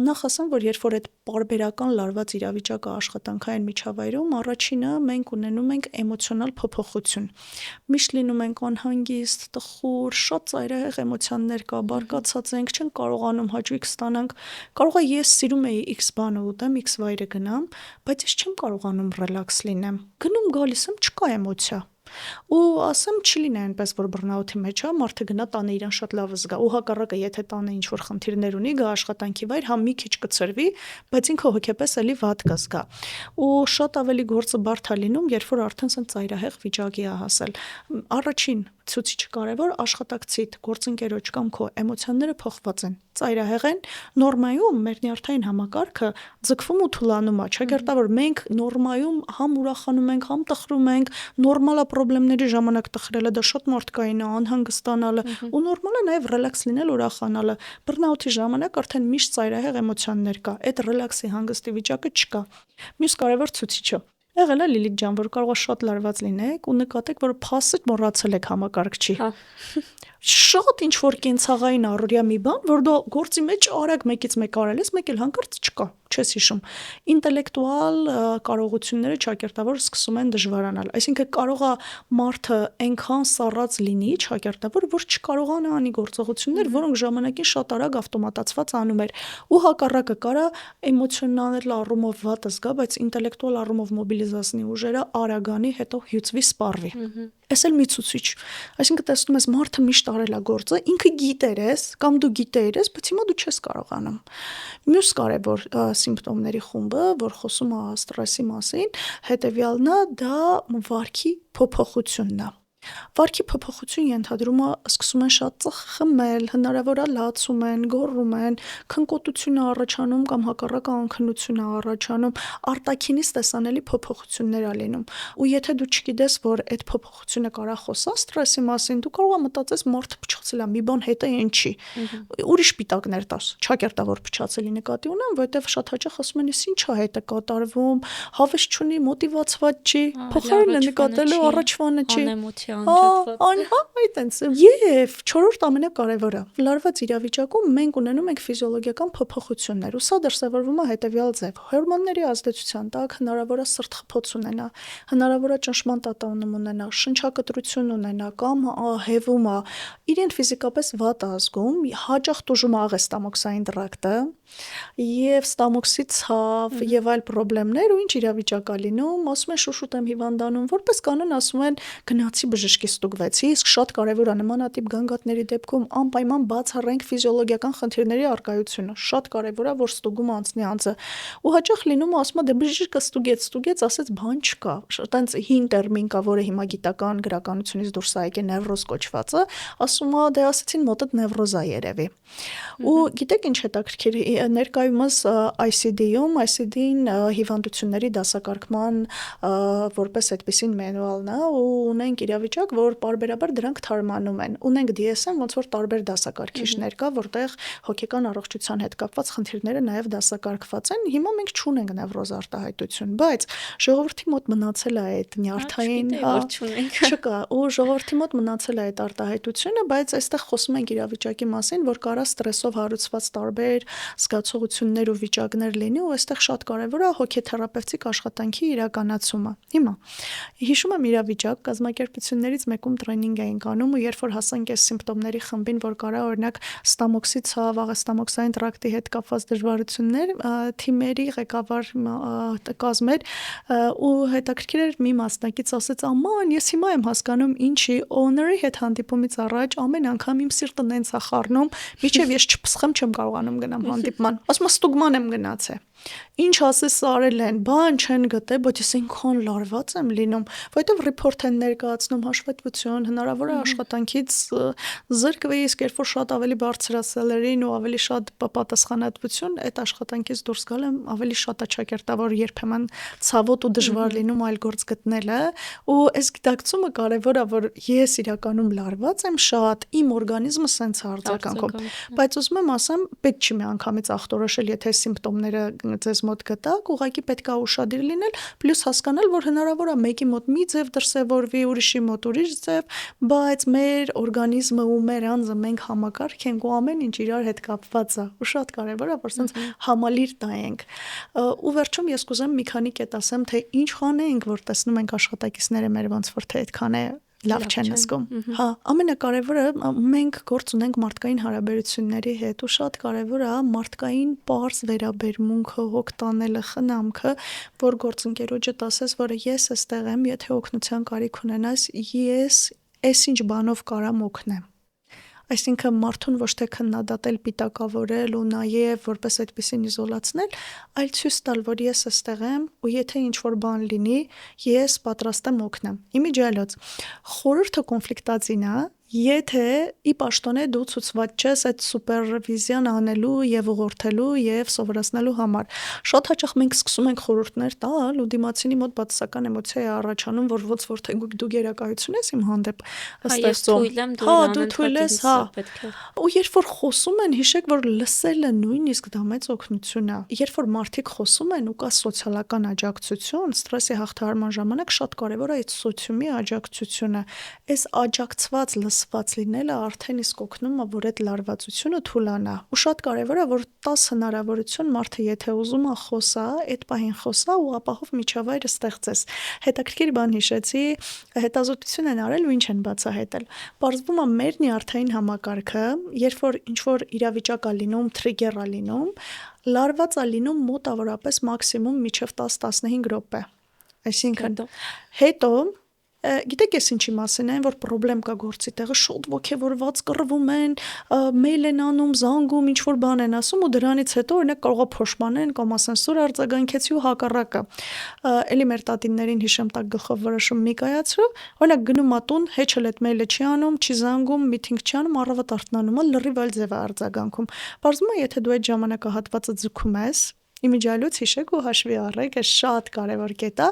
S2: Նախ ասեմ, որ երբ որ այդ պարբերական լարված իրավիճակը աշխատանքային միջավայրում, առաջինը մենք ունենում ենք էմոցիոնալ փոփոխություն։ Միշտ լինում ենք անհանգիստ, տխուր, շատ ծայրահեղ էմոցիաներ կա, բարկացած ենք, չենք կարողանում հաճույք ստանանք։ Կարող է ես սիրում էի X բանը ուտեմ, X վայրը գնամ, բայց ես չեմ կարողանում ռելաքս լինեմ։ Գնում գալիս եմ, չկա էմոցիա։ Ու ասեմ չի լինի այնպես, որ բռնաութի մեջ է, մարդը գնա տանը իրան շատ լավ զգա։ Ու հակառակը, եթե տանը ինչ որ խնդիրներ ունի, գա աշխատանքի վայր, հա մի քիչ կծրվի, բայց ինքը հոգեպես էլի վատ կզգա։ Ու շատ ավելի գործը բարդ է լինում, երբ որ արդեն սենց ծայրահեղ վիճակի է հասել։ Առաջին ցուցիչ կարևոր աշխատակցիդ, գործընկերոջ կամ քո էմոցիաները փոխված են, ծայրահեղ են, նորմայում մեր նյարդային համակարգը ձգվում ու թուլանում է, ճակերտավոր մենք նորմայում համ ուրախանում ենք, համ տխրում ենք, նորմալ է խնդիրների ժամանակ տխրելը, դա շատ մարդկային է, անհանգստանալը, ու նորմալ է նաև ռելաքս լինել, ուրախանալը։ Բռնաութի ժամանակ արդեն միշտ ծայրահեղ էմոցիաներ կա, այդ ռելաքսի հանգստի վիճակը չկա։ Մյուս կարևոր ցուցիչը եղել է Լիլիթ ջան, որ կարող է շատ լարված լինեք ու նկատեք, որ փասը մոռացել եք համակարգչի։ Շատ ինչ որ կենցաղային առօրյա մի բան, որ դու գործի մեջ արագ մեկից մեկ արել ես, մեկ էլ հանկարծ չկա, չես հիշում։ Ինտելեկտուալ կարողությունները ճակերտավոր սկսում են դժվարանալ։ Այսինքն կարող է մարդը այնքան սառած լինի ճակերտավոր, որ չկարողանա անի գործողություններ, որոնք ժամանակին շատ արագ ավտոմատացված անում էր։ Ու հակառակը կարա էմոցիոնալ առումով վատ զգա, բայց ինտելեկտուալ առումով մոբիլիզացնի ուժերը արագանի, հետո հյուծվի, սպառվի։ Այս էլ մի ցուցիչ։ Այսինքն տեսնում ես մարդը միշտ արել է գործը, ինքը գիտեր ես կամ դու գիտեիր ես, բայց հիմա դու չես կարողանում։ Մյուս կարևոր սիմպտոմների խումբը, որ խոսում է ստրեսի մասին, հետևյալն է, դա վարքի փոփոխությունն է։ Վարքի փոփոխություն ենթադրում է սկսում են շատ խմել, հնարավոր է լացում են, գոռում են, քնկոտություն է առաջանում կամ հակառակը անքնություն է առաջանում, արտաքինից տեսանելի փոփոխություններ է լինում։ Ու եթե դու չգիտես, որ այդ փոփոխությունը կարա խոսա ստրեսի մասին, դու կարող ես մտածես մարդը փչացել է, մի բան հետը ինչի։ Ուրիշ պիտակներ տաս, ճակերտավոր փչացելի նկատի ունեմ, որովհետև շատ հաճախ ասում են, ինչ է հետը կատարվում, հավես չունի, մոտիվացված չի, փոխարենը նկատելու առաջվանը չի։ Անհայտ այնց եւ 4-րդ ամենակարևորը լարված իրավիճակում մենք ունենում ենք ֆիզիոլոգիական փոփոխություններ ու սա դրսևորվում է հետեւյալ ձև հորմոնների ազդեցության տակ հնարավոր է սրտխփոց ունենա հնարավոր է ճնշման տատանում ունենա շնչակտրություն ունենա կամ հևում է իրեն ֆիզիկապես վատ ազգում հաճախ տուժում է աղեստամոքսային տրակտը եւ ստամոքսի ցավ եւ այլ խնդիրներ ու ինչ իրավիճակ է լինում ասում են շուշուտ եմ հիվանդանում որպես կանոն ասում են գնացի բժշկի ստուգվեցի իսկ շատ կարեւոր է նմանատիպ գանգատների դեպքում անպայման բացառենք ֆիզիոլոգիական խնդիրների առկայությունը շատ կարեւոր է որ ստուգումը անցնի անձը ու հաճախ լինում է ասում է դե բժիշկը ստուգեց ասեց բան չկա այտենց հին տերմին կա որը հիմա գիտական գրականությունից դուրս է եկել նևրոզ կոչվածը ասում է դե ասեցին մոտդ նևրոզ է երևի ու գիտեք ինչ հետաքրքիր ներկայումս ICD-ին հիվանդությունների դասակարգման որպես այդպիսին մենուալն է ու ունենք իրավիճակ որ պարբերաբար դրանք թարմանում են ունենք DSM ոնց որ տարբեր դասակարգիչներ կա որտեղ հոգեկան առողջության հետ կապված խնդիրները նաև դասակարգված են հիմա մենք չունենք նևրոզ արտահայտություն բայց ժողովրդի մոտ մնացել է այդ նյարդային չկա ու ժողովրդի մոտ մնացել է այդ արտահայտությունը բայց այստեղ խոսում ենք իրավիճակի մասին որ կարա ստրեսով հարուցված տարբեր զգացողություններ ու վիճակներ լինի ու այստեղ շատ կարևոր է հոգեթերապևտիկ աշխատանքի իրականացումը հիմա հիշում եմ իրավիճակ կազմակերպություններից մեկում տրեյնինգ էինք անում ու երբ որ հասանք այս սիմպտոմների խմբին որ կարա օրինակ ստամոքսի ցավ աղեստամոքսային տրակտի հետ կապված դժվարություններ թիմերի ղեկավար կազմեր ու հետաքրքիր էր մի մասնակից ասեց աման ես հիմա եմ հասկանում ինչի օների հետ հանդիպումից առաջ ամեն անգամ իմ սիրտը նենց է խառնում մինչև ես չփսխեմ չեմ կարողանում գնամ հանդիպման ասում ստուգման եմ գնացել ինչ ասես արել են բան չեն գտե բայց ես այնքան լարված եմ լինում որովհետև report են ներկայացնում հաշվետվություն հնարավոր է աշխատանքից զրկվի իսկ երբ որ շատ ավելի բարձր է սելերին ու ավելի շատ պատասխանատվություն այդ աշխատանքից դուրս գալ եմ ավելի շատ աջակերտավոր երբեմն ցավոտ ու դժվար լինում այլ գործ գտնելը ու այս գիտակցումը կարևոր է որ ես իրականում լարված եմ շատ իմ օրգանիզմը սենց է արձագանքում բայց ուզում եմ ասեմ պետք չի մի անգամից ախտորոշել եթե սիմպտոմները ձեզ մոտ գտակ, ուղղակի պետք է ուշադիր լինել, պլյուս հասկանալ, որ հնարավոր է մեկի մոտ մի ձև դրսևորվի, ուրիշի մոտ ուրիշ ձև, բայց մեր օրգանիզմը ու մեր անձը մենք համակարգ ենք ու ամեն ինչ իրար հետ կապված է։ Ու շատ կարևոր է, որ սենց համալիր տայենք։ Ու վերջում ես կուզեմ մի քանի կետ ասեմ, թե ինչ խանենք, որ տեսնում ենք աշխատակիցները մեր ոնց որ թե այդքան է լավ չեն զգում։ Հա, ամենակարևորը մենք գործ ունենք մարդկային հարաբերությունների հետ ու շատ կարևոր է մարդկային պարզ վերաբերմունքը, հոգ տանելը, խնամքը, որ գործընկերոջդ ասես, որ ես էստեղ եմ, եթե օգնության կարիք ունենաս, ես այսինչ բանով կարամ օգնեմ։ Այսինքն մարդուն ոչ թե քննադատել, պիտակավորել ու նաև որպես այդպեսին իզոլացնել, այլ ցույց տալ, որ ես էստեղ եմ ու եթե ինչ-որ բան լինի, ես պատրաստ եմ օգնեմ։ Իմիջիալոց խորհուրդը կոնֆլիկտածին է, եթե ի պաշտոնե դու ցուցված ես այդ սուպերվիզիան անելու եւ ուղղորդելու եւ սովորացնելու համար։ Շատ հաճախ մենք սկսում ենք խորհուրդներ տալ ու դիմացինի մոտ բացասական էմոցիա է առաջանում, որ ոնց որ թե դու գերակայություն ես իմ հանդեպ ստեղծում։ Հա, դու թույլ ես, հա։ Ու երբ որ խոսում են, հիշեք, որ լսելը նույնիսկ դա մեծ օգնություն է։ Երբ որ մարդիկ խոսում են ու կա սոցիալական աջակցություն, ստրեսի հաղթահարման ժամանակ շատ կարևոր է այդ սոցիումի աջակցությունը։ Այս աջակցված լսված լինելը արդեն իսկ օգնում է, որ այդ լարվածությունը թուլանա։ Ու շատ կարևոր է, որ 10 հնարավորություն մարդը եթե ուզում է խոսա, այդ պահին խոսա ու ապահով միջավայրը ստեղծես։ Հետաքրքիր բան հիշեցի, հետազոտություն են արել ու ինչ են բացահայտել։ Պարզվում է մեր նյարդային համակարգը, երբ որ ինչ-որ իրավիճակ է լինում, թրիգեր է լինում, լարված է լինում մոտավորապես մաքսիմում մինչև 10-15 րոպե։ Այսինքն հետո գիտեք ես ինչի մասին են, որ պրոբլեմ կա գործի տեղը շուտ ոգևորված կռվում են, մեյլ են անում, զանգում, ինչ-որ բան են ասում ու դրանից հետո օրինակ կարող է փոշմանեն կամ ասեն սուր արձագանքեցի ու հակառակը։ Էլի մեր տատիններին հիշեմ տակ գլխով որոշում մի կայացրու, օրինակ գնում ա տուն, հեչել այդ մեյլը չի անում, չի զանգում, միտինգ չի անում, առավոտ արթնանում է, լրիվ այլ ձև է արձագանքում։ Պարզվում է, եթե դու այդ ժամանակահատվածը ձգում ես իմիջիալուց հիշեք ու հաշվի առեք, այս շատ կարևոր կետ է,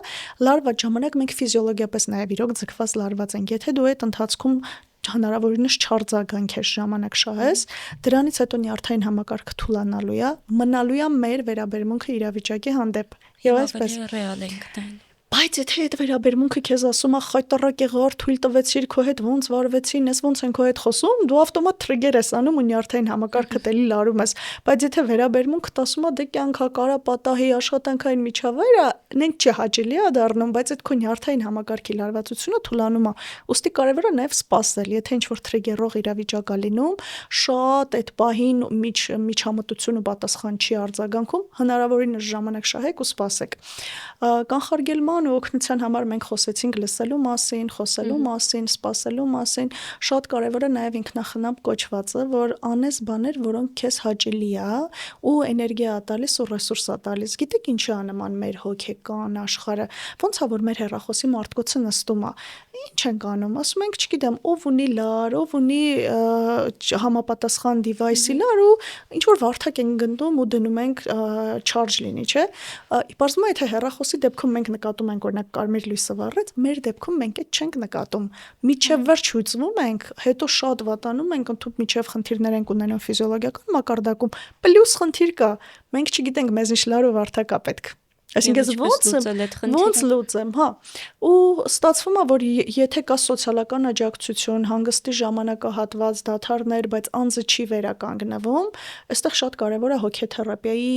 S2: լարված ժամանակ մենք ֆիզիոլոգիապես նաև իրոք ձգված լարված ենք, եթե դու այդ ընթացքում հնարավորինս չարձագանքես ժամանակ շահես, դրանից հետո նյարդային համակարգը թուլանալու է, մնալու է մեր վերաբերմունքը իրավիճակի հանդեպ։ Եվ այսպես
S1: ռեալ ենք դեն։
S2: Բայց եթե այդ վերաբերմունքը քեզ ասում է խայտարակ եղար, թույլ տվեցիր քո հետ ոնց վարվեցին, ես ոնց են քո հետ խոսում, դու ավտոմատ թրիգեր ես անում ու նյարդային համակարգդ էլի լարում ես։ Բայց եթե վերաբերմունքդ ասում է դե կյանքա կարա պատահի աշխատանքային միջավայրը, նենք չի հաճելի է դառնում, բայց այդ քո նյարդային համակարգի լարվածությունը թուլանում է։ Ոստի կարևորը նաև սպասել, եթե ինչ-որ թրիգերող իրավիճակ է լինում, շատ այդ պահին միջամտություն ու պատասխան չի արձագանքում, հնարավորինս ժամանակ շահեք ու սպասեք։ Կանխարգելման ու օգնության համար մենք խոսեցինք լսելու մասին, խոսելու մասին, սպասելու մասին, շատ կարևոր է նաև ինքնախնամ կոչվածը, որ անես բաներ, որոնք քեզ հաճելի է ու էներգիա տալիս ու ռեսուրս է տալիս։ Գիտեք ինչի է նման մեր հոգեկան աշխարհը, ոնց է որ մեր հեռախոսի մարտկոցը նստում է, ինչ ենք անում, ասում ենք, չգիտեմ, ով ունի լար, ով ունի համապատասխան device-ի լար ու ինչ որ վարդակ ենք գնդում ու դնում ենք charge լինի, չէ։ Իպարզվում է, եթե հեռախոսի դեպքում մենք նկատում ենք, օրինակ կարմիր լույսը վառեց, մեր դեպքում մենք այդ չենք նկատում։ Միջև վերջ հույծվում ենք, հետո շատ վատանում ենք, ընդհանուր միջև խնդիրներ ենք ունենում ֆիզիոլոգիական մակարդակում, պլյուս խնդիր կա, մենք չգիտենք մեզ ինչ լար ու վարդակ է պետք։ Այսինքն ոնց լուծեմ, հա։ Ու ստացվում է, որ եթե կա սոցիալական աջակցություն, հանգստի ժամանակահատված, դադարներ, բայց անձը չի վերականգնվում, այստեղ շատ կարևոր է հոգեթերապիայի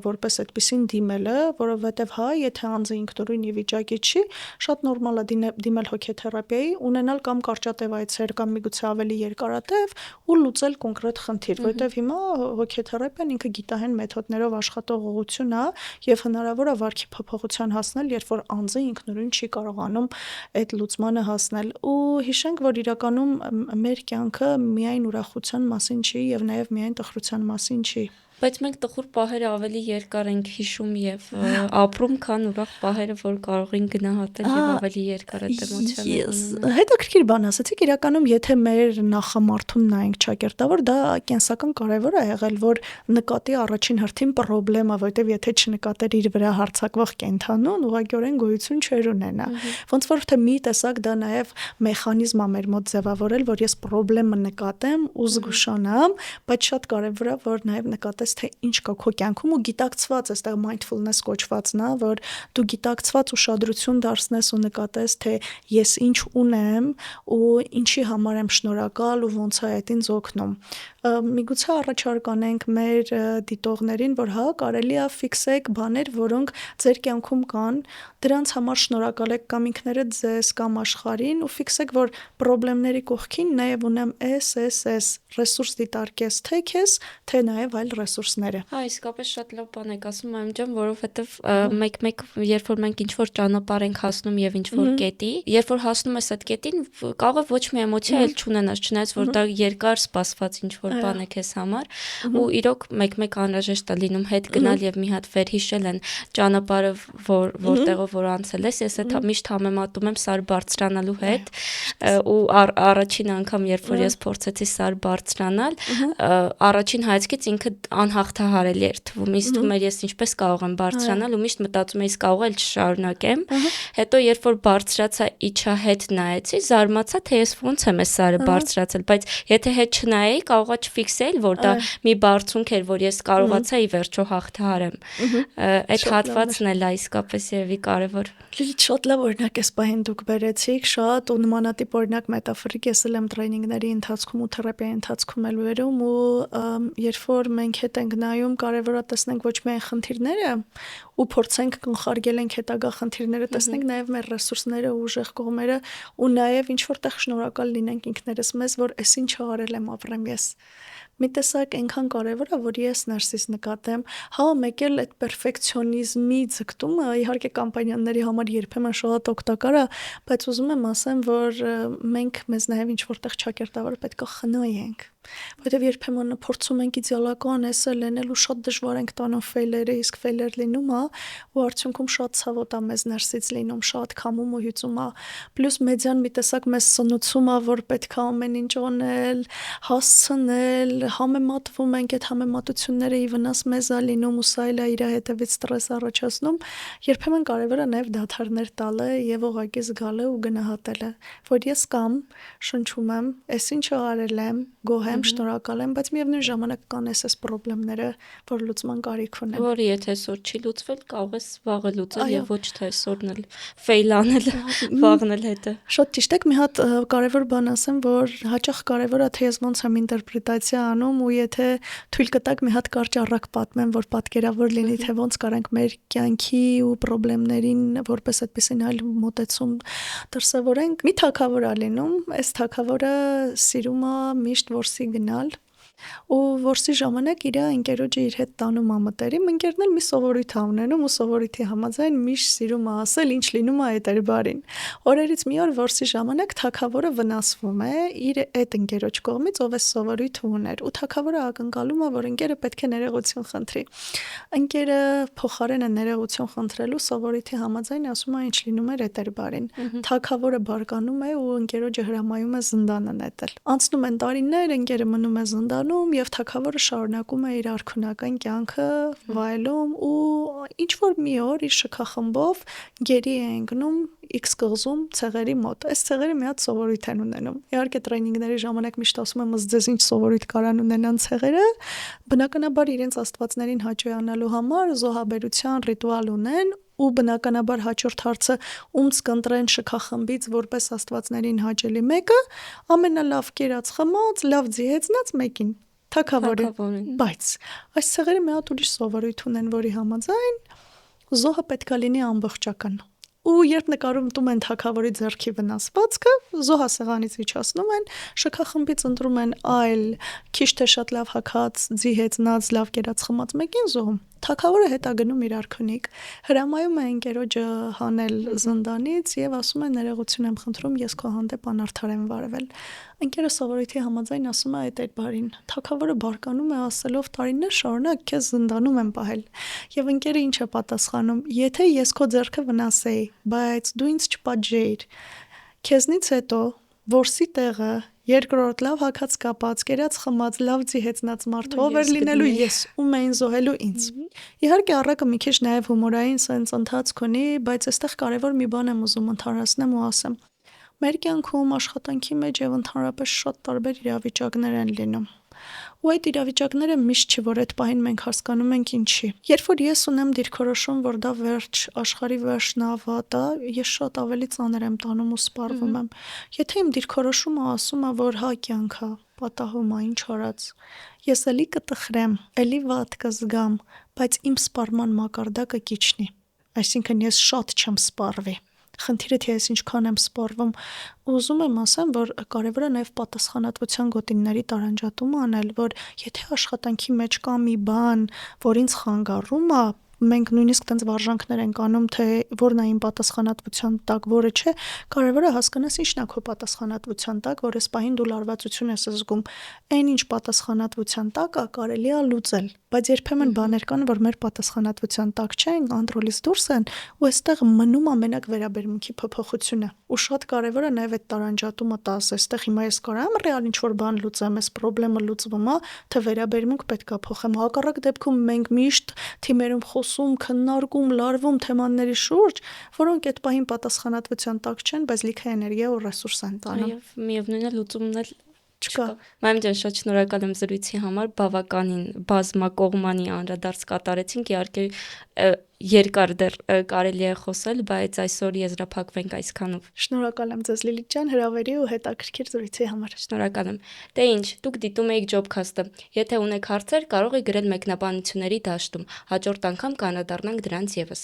S2: որպես այդպեսին դիմելը, որովհետև հա, եթե անձը ինքնուրույն ի վիճակի չի, շատ նորմալ է դիմել հոգեթերապիայի, ունենալ կամ կարճատև այցեր, կամ միգուցե ավելի երկարատև ու լուծել կոնկրետ խնդիր, որովհետև հիմա հոգեթերապիան ինքը գիտահեն մեթոդներով աշխատող ուղղություն է եւ հնարավոր է վարքի փոփոխության հասնել, երբ որ անձը ինքնուրույն չի կարողանում այդ լուծմանը հասնել։ Ու հիշենք, որ իրականում մեր կյանքը միայն ուրախության մասին չի եւ նաեւ միայն տխրության մասին չի։
S1: Բայց մենք տխուր պահերը ավելի երկար ենք հիշում եւ ապրում, քան ուրախ պահերը, որ կարող ենք գնահատել եւ ավելի երկար այդ էմոցիաները։
S2: Հետաքրքիր բան ասացիք, իրականում եթե մեր նախամարդում նայենք ճակերտավոր, դա կենսական կարևոր է եղել, որ նկատի առաջին հերթին խնդրեմը, որովհետեւ եթե չնկատեր իր վրա հարձակվող կենթանուն, ուղղակիորեն գոյություն չէր ունենա։ Ոնց որ թե մի տեսակ դա նաեւ մեխանիզմ է մեր մոտ ձևավորել, որ ես խնդրեմը նկատեմ ու զգուշանամ, բայց շատ կարևոր է, որ նաեւ նկատես թե ինչ կա քո կյանքում ու գիտակցված, այստեղ mindfulness կոչվածն է, որ դու գիտակցված ուշադրություն դարձնես ու նկատես, թե ես ինչ ունեմ ու ինչի համար եմ շնորհակալ ու ոնց է այդ ինձ օգնում։ Միգուցե առաջարկ անենք մեր դիտողներին, որ հա, կարելի է ֆիքսեք բաներ, որոնք ձեր կյանքում կան, դրանց համար շնորհակալ եք կամ ինքներդ ձեզ կամ աշխարհին ու ֆիքսեք, որ խնդիրների կողքին նաև ունեմ էս ռեսուրս դիտարկես թե քեզ, թե նաև այլ ռեսուրսները։
S1: Հա, իսկապես շատ լավ բան եք ասում, այմ ջան, որովհետև մեկ երբ որ մենք ինչ-որ ճանապարհ ենք հասնում եւ ինչ-որ կետի, երբ որ հասնում ես այդ կետին, կարող է ոչ մի էմոցիա էլ չունենաս, չնայած որ դա երկար սպասված ինչ-որ բան է քեզ համար, ու իրոք մեկ անհրաժեշտ է լինում հետ գնալ եւ մի հատ վերհիշել են ճանապարհը, որտեղով որ անցել ես, ես այդ միշտ համեմատում եմ սար բարձրանալու հետ, ու առաջին անգամ երբ որ ես փորձեցի սար բարձրանալ, առաջին հայացքից ինքը անհաղթահարելի էր թվում, ինձ թվում էր ես ինչպես կարող եմ բարձրանալ ու միշտ մտածում էի կարող էլ չշարունակեմ, հետո երբ որ բարձրացա իջա հետ նայեցի, զարմացա թե ես ոնց եմ այս սարը բարձրացել, բայց եթե հետ չնայեի կարողա չֆիքսել, որ դա մի բարձունք էր, որ ես կարողացա ի վերջո հաղթահարեմ։ Այդ հատվածն էլ է իսկապես երևի կարևոր։
S2: Լիլիթ, շատ լավ օրինակ էս պահին դուք բերեցիք, շատ ու նմանատիպ օրինակ մետաֆորիկ ես էլ եմ տրեյնինգների ընթացքում ու թերապիայի ընթացքում էլ վերում ու երբ որ մենք հետ ենք նայում, կարևոր է տեսնենք ոչ միայն խնդիրները ու փորձենք կանխարգելենք հետագա խնդիրները, տեսնենք նաև մեր ռեսուրսները ու ուժեղ կողմերը ու նաև ինչ որտեղ շնորհակալ լինենք ինքներս մեզ, որ էս ինչը արել եմ, ապրեմ ես։ Մի տեսակ այնքան կարևոր է, որ ես ներսիս նկատեմ, հա, մեկ էլ այդ պերֆեկցիոնիզմի ձգտումը իհարկե կամպանիաների համար երբեմն շատ օգտակար է, բայց ուզում եմ ասեմ, որ մենք մեզ նաև ինչ որտեղ ճակերտավոր պետք է խնայենք, որովհետև երբեմն փորձում ենք իդեալական էսը լինել ու շատ դժվար ենք տանում ֆեյլերը, իսկ ֆեյլեր լինում է ու արդյունքում շատ ցավոտ է մեզ ներսից լինում, շատ քամում ու հյուծում է, պլյուս մեդիան մի տեսակ մեզ սնուցում է, որ պետք է ամեն ինչ անել, հասցնել, համեմատվում ենք, այդ համեմատությունները ի վնաս մեզ է լինում ու սա էլ է իր հետևից ստրես առաջացնում, երբեմն կարևոր է նաև դադարներ տալը եւ ուղղակի զգալը ու գնահատելը, որ ես կամ շնչում եմ, այս ինչը արել եմ, գոհ շնորհակալ եմ, բայց միևնույն ժամանակ կան այս խնդիրները, որ լուծման կարիք ունեն։
S1: Որը եթե այսօր չի լուծվել, կարող ես վաղը լուծել
S2: Այո։
S1: եւ ոչ թե այսօրն էլ ֆեյլ անել, վաղն էլ հետը։
S2: Շատ ճիշտ եք, մի հատ կարևոր բան ասեմ, որ հաճախ կարևոր է թե ես ոնց եմ ինտերպրետացիա անում ու եթե թույլ կտակ մի հատ կարճ առակ պատմեմ, որ պատկերավոր լինի, թե ոնց կարանք մեր կյանքի ու խնդիրներին որպես այդպեսին այլ մոտեցում դրսևորենք։ Մի թագավոր է լինում, այս թագավորը սիրում է միշտ որսի գնալ ու որսի ժամանակ իր ընկերոջը իր հետ տանում է մտերիմ, ընկերն էլ մի սովորույթ է ունենում ու սովորույթի համաձայն միշտ սիրում է ասել, ինչ լինում է այդ բարին։ Օրերից մի օր որսի ժամանակ թագավորը վնասվում է իր այդ ընկերոջ կողմից, ով այս սովորույթը ուներ, ու թագավորը ակնկալում է, որ ընկերը պետք է ներողություն խնդրի։ Ընկերը փոխարենը ներողություն խնդրելու սովորույթի համաձայն ասում է, ինչ լինում էր այդ բարին։ Թագավորը բարկանում է ու ընկերոջը հրամայում է զնդանը նետել։ Անցնում են տարիներ, ընկերը մնում է զնդանում եւ թագավորը շարունակում է իր արքունական կյանքը վայելում ու ինչ որ մի օր իր շքախմբով գերի է ընկնում X կղզում ցեղերի մոտ։ Այս ցեղերը մի հատ սովորույթ են ունենում։ Իհարկե տրեյնինգների ժամանակ միշտ ասում եմ, ըստ ձեզ ինչ սովորույթ կարան ունենան ցեղերը, բնականաբար իրենց աստվածներին հաճոյանալու համար զոհաբերության ռիտուալ ունեն ու բնականաբար հաջորդ հարցը ում կընտրեն շքախմբից որպես աստվածներին հաճելի մեկը, ամենալավ կերած խմած, լավ ձիհեցնած մեկին, թագավորին։ Բայց այս ցեղերը մի հատ ուրիշ սովորույթ ունեն, որի համաձայն զոհը պետք է լինի ամբողջական։ Ու երբ նկարում են թագավորի ձեռքի վնասվածքը, զոհասեղանից իջացնում են, շքախմբից ընտրում են այլ քիչ թե շատ լավ հագած, ձիհեցնած, լավ կերած խմած մեկին զոհում։ Թագավորը հետ է գնում իր արքունիկ, հրամայում է ընկերոջը հանել զնդանից եւ ասում է ներողություն եմ խնդրում, ես քո հանդեպ անարդար եմ վարվել։ Ընկերը սովորույթի համաձայն ասում է այդ բարին։ Թագավորը բարկանում է ասելով տարիներ շարունակ քեզ զնդանում եմ պահել։ Եվ ընկերը ինչ է պատասխանում. եթե ես քո ձեռքը վնասեի, բայց դու ինձ չպատժեիր, քեզնից հետո որսի տեղը երկրորդ լավ հագած կապած, կերած խմած, լավ ձիհեցնած մարդ ով էր լինելու ես, ում էին զոհելու ինձ։ Իհարկե առակը մի քիչ նաև հումորային սենց ընթացք ունի, բայց այստեղ կարևոր մի բան եմ ուզում ընդհանրացնեմ ու ասեմ։ Մեր կյանքում աշխատանքի մեջ եւ ընդհանրապես շատ տարբեր իրավիճակներ են լինում։ Ու այդ իրավիճակները միշտ չի, որ այդ պահին մենք հասկանում ենք ինչի։ Երբ որ ես ունեմ դիրքորոշում, որ դա վերջ, աշխարհի վերջն ավատ է, ես շատ ավելի ծանր եմ տանում ու սպառվում եմ։ Եթե իմ դիրքորոշումը ասում է, որ հա կյանք է, պատահում է, ինչ արած, ես էլի կտխրեմ, էլի վատ կզգամ, բայց իմ սպառման մակարդակը կիչնի։ Այսինքն ես շատ չեմ սպառվի։ Խնդիրը թե ես ինչքան եմ սպառվում, ուզում եմ ասեմ, որ կարևոր է նաև պատասխանատվության գոտիների տարանջատում անել, որ եթե աշխատանքի մեջ կա մի բան, որ ինձ խանգարում է, մենք նույնիսկ տենց վարժանքներ ենք անում, թե որն է իմ պատասխանատվության տակ, որը չէ, կարևոր է հասկանաս ինչն է քո պատասխանատվության տակ, որ այս պահին դու լարվածություն ես զգում։ Այն ինչ պատասխանատվության տակ է, կարելի է լուծել, բայց երբեմն բաներ կան, որ մեր պատասխանատվության տակ չեն, կոնտրոլից դուրս են, ու այստեղ մնում ամենակ վերաբերմունքի փոփոխությունը։ Ու շատ կարևոր է նաև այդ տարանջատումը տաս, այստեղ հիմա ես կարամ ռեալ ինչ-որ բան լուծեմ, այս խնդրը լուծվում է, թե վերաբերմունք պետք է փոխեմ։ Հակառակ դեպքում մենք միշտ թիմերում խոսում, քննարկում, լարվում թեմաների շուրջ, որոնք այդ պահին պատասխանատվության տակ չեն, բայց լիքը էներգիա ու ռեսուրս են տանում։
S1: Եվ միևնույնն է լուծումն էլ
S2: չկա։
S1: Մայմ ջան, շատ շնորհակալ եմ զրույցի համար, բավականին բազմակողմանի անդրադարձ կատարեցինք, իհարկե երկար դեռ կարելի է խոսել, բայց այսօր եզրափակվենք այսքանով։
S2: Շնորհակալ եմ ձեզ Լիլիթ ջան, հրավերի ու հետաքրքիր զրույցի համար։
S1: Շնորհակալ եմ։ Դե ինչ, դուք դիտում եք Jobcast-ը։ Եթե ունեք հարցեր, կարող եք գրել մեկնաբանությունների դաշտում։ Հաջորդ անգամ կանադառնանք դրանց եւս։